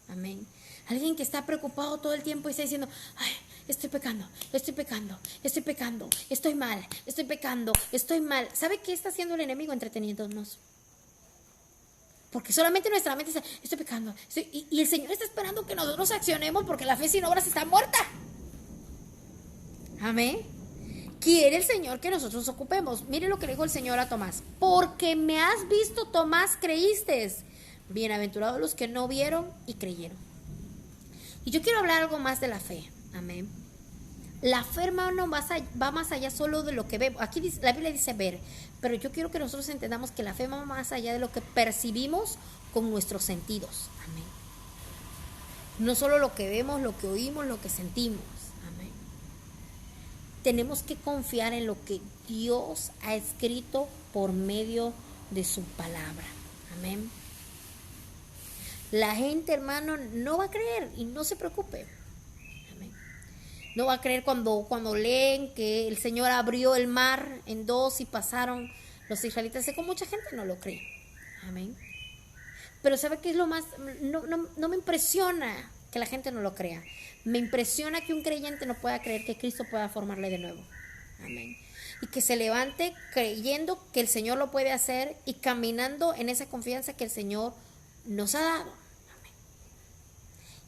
[SPEAKER 1] Amén. Alguien que está preocupado todo el tiempo y está diciendo, ay, estoy pecando, estoy pecando, estoy pecando, estoy mal, estoy pecando, estoy mal. ¿Sabe qué está haciendo el enemigo? Entreteniéndonos. Porque solamente nuestra mente dice, estoy pecando. Y el Señor está esperando que nosotros accionemos porque la fe sin obras está muerta. Amén. Quiere el Señor que nosotros nos ocupemos. Mire lo que le dijo el Señor a Tomás. Porque me has visto, Tomás, creíste. Bienaventurados los que no vieron y creyeron. Y yo quiero hablar algo más de la fe. Amén. La fe, hermano, va más allá solo de lo que vemos. Aquí dice, la Biblia dice ver, pero yo quiero que nosotros entendamos que la fe va más allá de lo que percibimos con nuestros sentidos. Amén. No solo lo que vemos, lo que oímos, lo que sentimos. Amén. Tenemos que confiar en lo que Dios ha escrito por medio de su palabra. Amén. La gente, hermano, no va a creer y no se preocupe. No va a creer cuando leen que el Señor abrió el mar en dos y pasaron los israelitas. Sé que mucha gente no lo cree. Amén. Pero ¿sabe qué es lo más? No me impresiona que la gente no lo crea. Me impresiona que un creyente no pueda creer que Cristo pueda formarle de nuevo. Amén. Y que se levante creyendo que el Señor lo puede hacer y caminando en esa confianza que el Señor nos ha dado. Amén.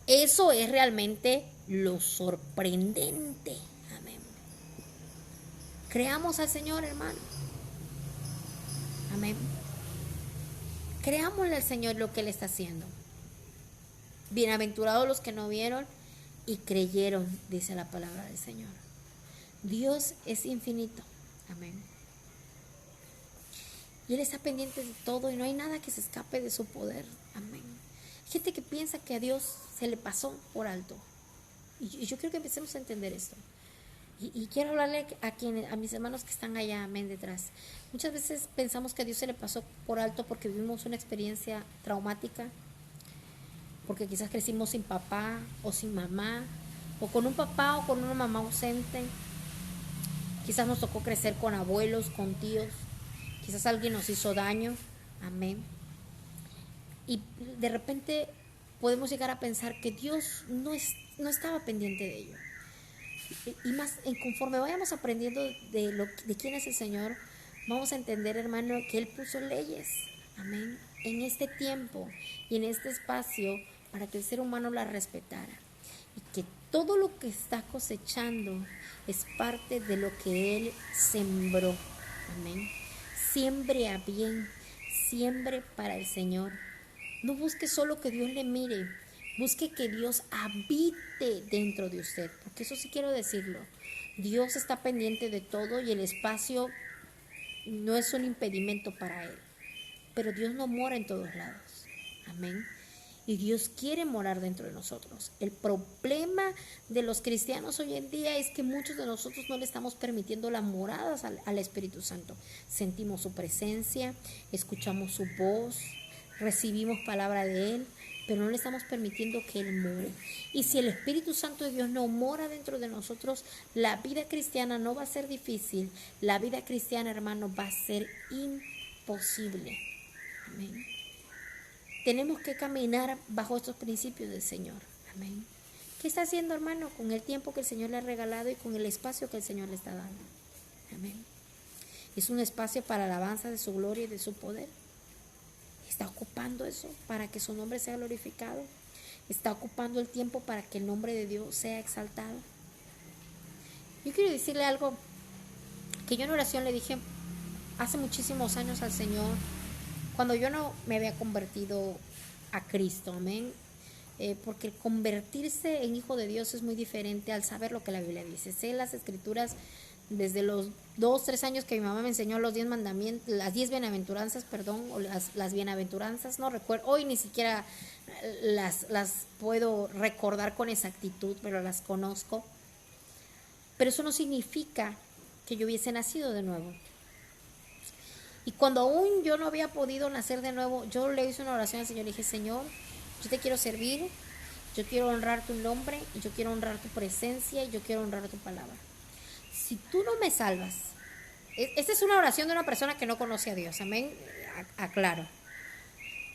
[SPEAKER 1] Eso es realmente lo sorprendente. Amén. Creamos al Señor, hermano. Amén. Creámosle al Señor lo que Él está haciendo. Bienaventurados los que no vieron y creyeron, dice la palabra del Señor. Dios es infinito. Amén. Y Él está pendiente de todo y no hay nada que se escape de su poder. Amén. Hay gente que piensa que a Dios se le pasó por alto. Y yo quiero que empecemos a entender esto. Y quiero hablarle a mis hermanos que están allá, amén, detrás. Muchas veces pensamos que a Dios se le pasó por alto porque vivimos una experiencia traumática, porque quizás crecimos sin papá o sin mamá, o con un papá o con una mamá ausente. Quizás nos tocó crecer con abuelos, con tíos. Quizás alguien nos hizo daño, amén. Y de repente podemos llegar a pensar que Dios no estaba pendiente de ello. Y más, conforme vayamos aprendiendo de quién es el Señor, vamos a entender, hermano, que Él puso leyes, amén, en este tiempo y en este espacio para que el ser humano las respetara. Y que todo lo que está cosechando es parte de lo que Él sembró, amén. Siembre a bien, siembre para el Señor. No busque solo que Dios le mire. Busque que Dios habite dentro de usted, porque eso sí quiero decirlo. Dios está pendiente de todo y el espacio no es un impedimento para Él. Pero Dios no mora en todos lados. Amén. Y Dios quiere morar dentro de nosotros. El problema de los cristianos hoy en día es que muchos de nosotros no le estamos permitiendo las moradas al Espíritu Santo. Sentimos su presencia, escuchamos su voz, recibimos palabra de Él, pero no le estamos permitiendo que Él more. Y si el Espíritu Santo de Dios no mora dentro de nosotros, la vida cristiana no va a ser difícil. La vida cristiana, hermano, va a ser imposible. Amén. Tenemos que caminar bajo estos principios del Señor. Amén. ¿Qué está haciendo, hermano? Con el tiempo que el Señor le ha regalado y con el espacio que el Señor le está dando. Amén. Es un espacio para la alabanza de su gloria y de su poder. Está ocupando eso para que su nombre sea glorificado. Está ocupando el tiempo para que el nombre de Dios sea exaltado. Yo quiero decirle algo que yo en oración le dije hace muchísimos años al Señor, cuando yo no me había convertido a Cristo, amén. Porque convertirse en hijo de Dios es muy diferente al saber lo que la Biblia dice. Sé las escrituras desde los 2, 3 años que mi mamá me enseñó los 10 mandamientos, las 10 bienaventuranzas, o las bienaventuranzas, no recuerdo, hoy ni siquiera las puedo recordar con exactitud, pero las conozco. Pero eso no significa que yo hubiese nacido de nuevo. Y cuando aún yo no había podido nacer de nuevo, yo le hice una oración al Señor. Le dije, Señor, yo te quiero servir, yo quiero honrar tu nombre, y yo quiero honrar tu presencia, y yo quiero honrar tu palabra. Si tú no me salvas, esta es una oración de una persona que no conoce a Dios, amén, aclaro.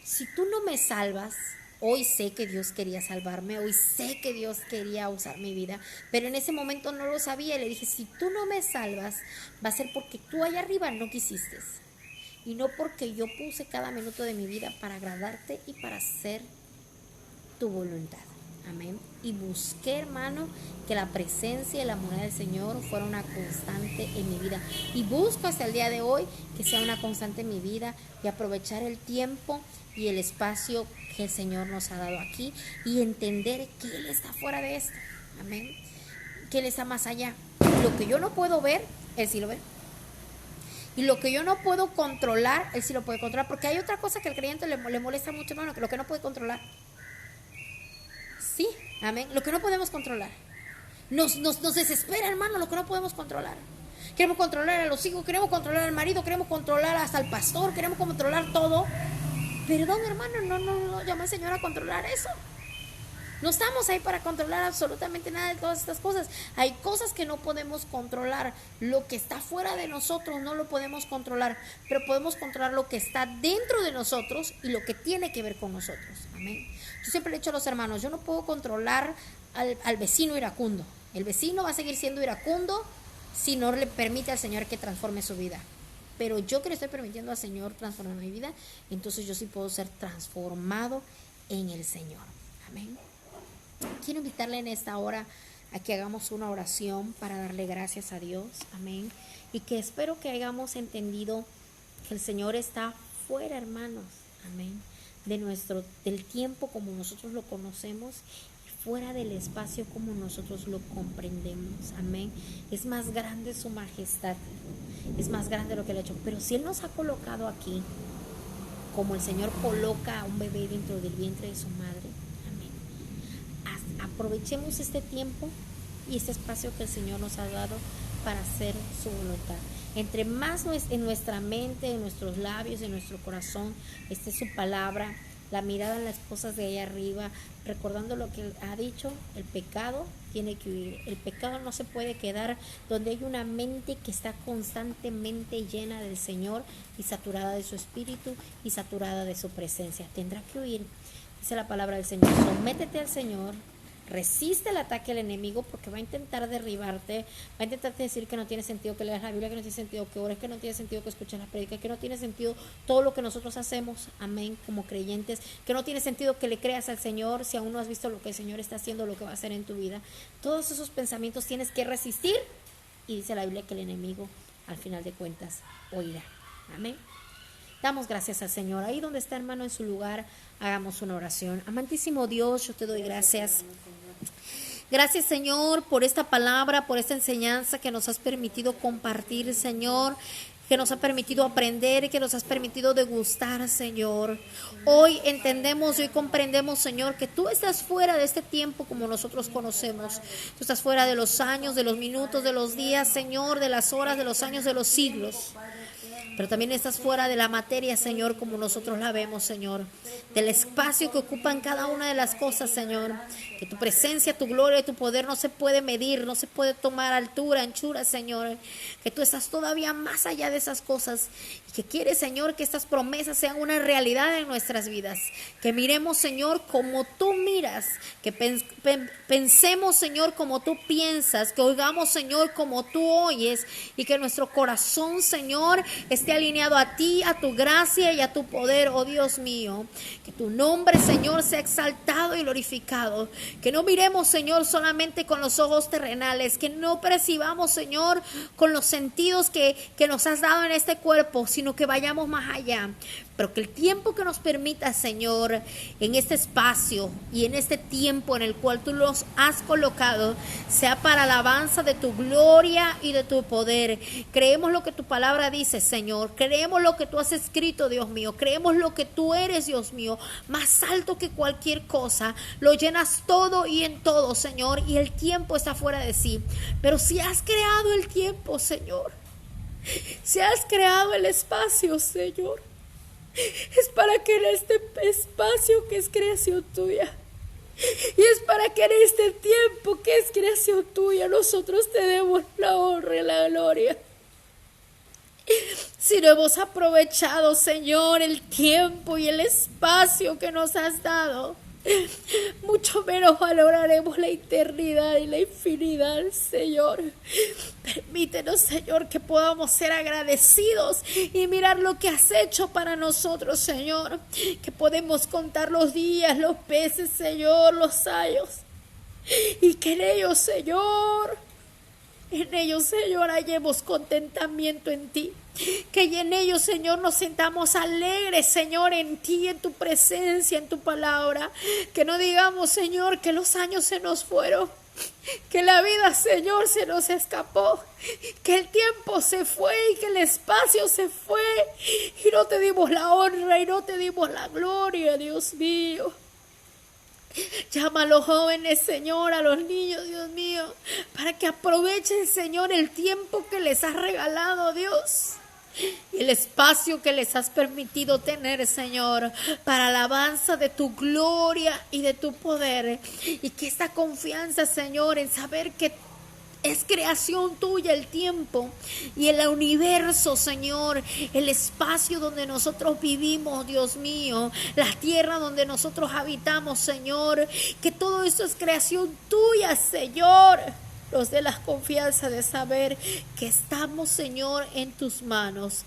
[SPEAKER 1] Si tú no me salvas, hoy sé que Dios quería salvarme, hoy sé que Dios quería usar mi vida, pero en ese momento no lo sabía. Y le dije, si tú no me salvas, va a ser porque tú allá arriba no quisiste, y no porque yo puse cada minuto de mi vida para agradarte y para hacer tu voluntad. Amén. Y busqué, hermano, que la presencia y la moneda del Señor fuera una constante en mi vida. Y busco hasta el día de hoy que sea una constante en mi vida, y aprovechar el tiempo y el espacio que el Señor nos ha dado aquí, y entender que Él está fuera de esto. Amén. Que Él está más allá. Lo que yo no puedo ver, Él sí lo ve. Y lo que yo no puedo controlar, Él sí lo puede controlar. Porque hay otra cosa que al creyente le molesta mucho, hermano, que lo que no puede controlar. Sí, amén. Lo que no podemos controlar. Nos desespera, hermano, lo que no podemos controlar. Queremos controlar a los hijos, queremos controlar al marido, queremos controlar hasta al pastor, queremos controlar todo. Perdón, hermano, no llama al Señor a controlar eso. No estamos ahí para controlar absolutamente nada de todas estas cosas. Hay cosas que no podemos controlar. Lo que está fuera de nosotros no lo podemos controlar, pero podemos controlar lo que está dentro de nosotros y lo que tiene que ver con nosotros. Amén. Yo siempre le he dicho a los hermanos, yo no puedo controlar al vecino iracundo. El vecino va a seguir siendo iracundo si no le permite al Señor que transforme su vida. Pero yo que le estoy permitiendo al Señor transformar mi vida, entonces yo sí puedo ser transformado en el Señor. Amén. Quiero invitarle en esta hora a que hagamos una oración para darle gracias a Dios. Amén. Y que espero que hayamos entendido que el Señor está fuera, hermanos. Amén. Del tiempo como nosotros lo conocemos, fuera del espacio como nosotros lo comprendemos. Amén. Es más grande su majestad, es más grande lo que Él ha hecho. Pero si Él nos ha colocado aquí, como el Señor coloca a un bebé dentro del vientre de su madre, aprovechemos este tiempo y este espacio que el Señor nos ha dado para hacer su voluntad. Entre más en nuestra mente, en nuestros labios, en nuestro corazón esté su palabra, la mirada en las cosas de allá arriba, recordando lo que Él ha dicho, el pecado tiene que huir. El pecado no se puede quedar donde hay una mente que está constantemente llena del Señor y saturada de su espíritu y saturada de su presencia. Tendrá que huir. Dice la palabra del Señor, sométete al Señor. Resiste el ataque del enemigo, porque va a intentar derribarte, va a intentar decir que no tiene sentido que leas la Biblia, que no tiene sentido que ores, que no tiene sentido que escuches la prédica, que no tiene sentido todo lo que nosotros hacemos, amén, como creyentes, que no tiene sentido que le creas al Señor si aún no has visto lo que el Señor está haciendo, lo que va a hacer en tu vida. Todos esos pensamientos tienes que resistir, y dice la Biblia que el enemigo al final de cuentas oirá. Amén. Damos gracias al Señor. Ahí donde está, hermano, en su lugar, hagamos una oración. Amantísimo Dios, yo te doy gracias. Gracias, Señor, por esta palabra, por esta enseñanza que nos has permitido compartir, Señor, que nos ha permitido aprender, que nos has permitido degustar, Señor. Hoy entendemos y hoy comprendemos, Señor, que tú estás fuera de este tiempo como nosotros conocemos. Tú estás fuera de los años, de los minutos, de los días, Señor, de las horas, de los años, de los siglos. Pero también estás fuera de la materia, Señor, como nosotros la vemos, Señor. Del espacio que ocupan cada una de las cosas, Señor. Que tu presencia, tu gloria y tu poder no se puede medir, no se puede tomar altura, anchura, Señor. Que tú estás todavía más allá de esas cosas. Y que quieres, Señor, que estas promesas sean una realidad en nuestras vidas. Que miremos, Señor, como tú miras. Que pensemos, Señor, como tú piensas. Que oigamos, Señor, como tú oyes. Y que nuestro corazón, Señor, esté alineado a ti, a tu gracia y a tu poder, oh Dios mío. Que tu nombre, Señor, sea exaltado y glorificado. Que no miremos, Señor, solamente con los ojos terrenales. Que no percibamos, Señor, con los sentidos que nos has dado en este cuerpo, sino que vayamos más allá. Pero que el tiempo que nos permita, Señor, en este espacio y en este tiempo en el cual tú los has colocado, sea para alabanza de tu gloria y de tu poder. Creemos lo que tu palabra dice, Señor. Creemos lo que tú has escrito, Dios mío. Creemos lo que tú eres, Dios mío. Más alto que cualquier cosa. Lo llenas todo y en todo, Señor. Y el tiempo está fuera de sí. Pero si has creado el tiempo, Señor, Si has creado el espacio, Señor, es para que en este espacio que es creación tuya, y es para que en este tiempo que es creación tuya, nosotros te demos la honra y la gloria. Si no hemos aprovechado, Señor, el tiempo y el espacio que nos has dado, mucho menos valoraremos la eternidad y la infinidad, Señor. Permítenos, Señor, que podamos ser agradecidos y mirar lo que has hecho para nosotros, Señor. Que podemos contar los días, los meses, Señor, los años. Y que en ellos, Señor, hallemos contentamiento en ti. Que en ellos, Señor, nos sintamos alegres, Señor, en ti, en tu presencia, en tu palabra. Que no digamos, Señor, que los años se nos fueron, que la vida, Señor, se nos escapó, que el tiempo se fue y que el espacio se fue y no te dimos la honra y no te dimos la gloria, Dios mío. Llama a los jóvenes, Señor, a los niños, Dios mío, para que aprovechen, Señor, el tiempo que les has regalado, Dios, y el espacio que les has permitido tener, Señor, para alabanza de tu gloria y de tu poder. Y que esta confianza, Señor, en saber que es creación tuya el tiempo y el universo, Señor, el espacio donde nosotros vivimos, Dios mío, la tierra donde nosotros habitamos, Señor, que todo esto es creación tuya, Señor. Nos dé la confianza de saber que estamos, Señor, en tus manos.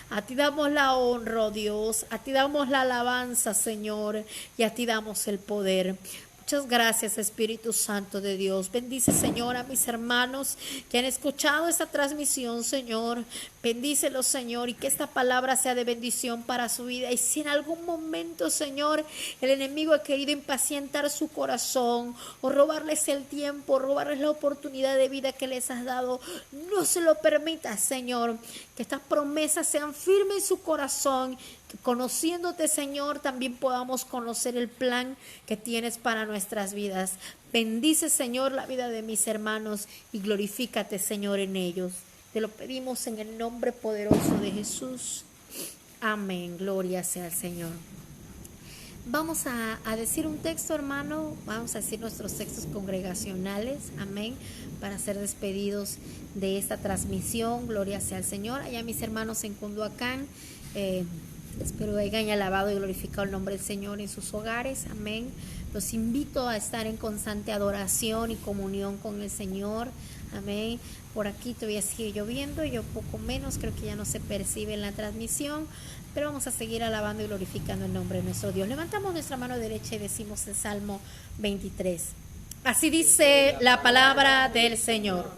[SPEAKER 1] A ti damos la honra, oh Dios, a ti damos la alabanza, Señor, y a ti damos el poder. Muchas gracias, Espíritu Santo de Dios. Bendice, Señor, a mis hermanos que han escuchado esta transmisión, Señor. Bendícelos, Señor, y que esta palabra sea de bendición para su vida. Y si en algún momento, Señor, el enemigo ha querido impacientar su corazón o robarles el tiempo, robarles la oportunidad de vida que les has dado, no se lo permitas, Señor. Que estas promesas sean firmes en su corazón. Que conociéndote, Señor, también podamos conocer el plan que tienes para nuestras vidas. Bendice, Señor, la vida de mis hermanos y glorifícate, Señor, en ellos. Te lo pedimos en el nombre poderoso de Jesús. Amén. Gloria sea al Señor. Vamos a decir un texto, hermano. Vamos a decir nuestros textos congregacionales. Amén. Para ser despedidos de esta transmisión. Gloria sea al Señor. Allá mis hermanos en Cunduacán. Espero que hayan alabado y glorificado el nombre del Señor en sus hogares. Amén. Los invito a estar en constante adoración y comunión con el Señor. Amén. Por aquí todavía sigue lloviendo, yo poco menos, creo que ya no se percibe en la transmisión, pero vamos a seguir alabando y glorificando el nombre de nuestro Dios. Levantamos nuestra mano derecha y decimos el Salmo 23. Así dice la palabra del Señor.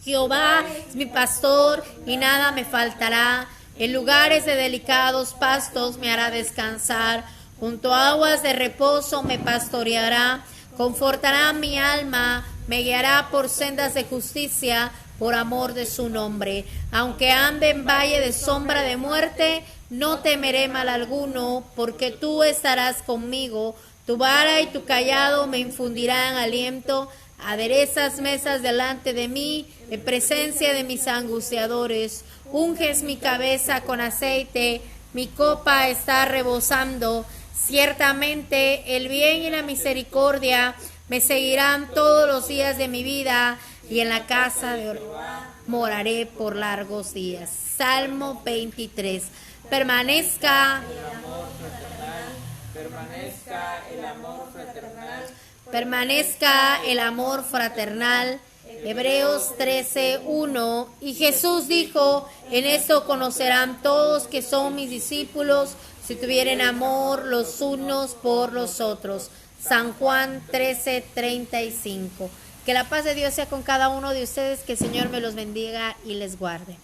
[SPEAKER 1] Jehová es mi pastor y nada me faltará. En lugares de delicados pastos me hará descansar. Junto a aguas de reposo me pastoreará. Confortará mi alma, me guiará por sendas de justicia, por amor de su nombre. Aunque ande en valle de sombra de muerte, no temeré mal alguno, porque tú estarás conmigo. Tu vara y tu cayado me infundirán aliento. Aderezas mesas delante de mí, en presencia de mis angustiadores. Unges mi cabeza con aceite, mi copa está rebosando. Ciertamente el bien y la misericordia me seguirán todos los días de mi vida, y en la casa de Jehová moraré por largos días. Salmo 23. Permanezca el amor fraternal, permanezca el amor fraternal, permanezca el amor fraternal. Hebreos 13:1. Y Jesús dijo: en esto conocerán todos que son mis discípulos, si tuvieren amor los unos por los otros. San Juan 13:35. Que la paz de Dios sea con cada uno de ustedes, que el Señor me los bendiga y les guarde.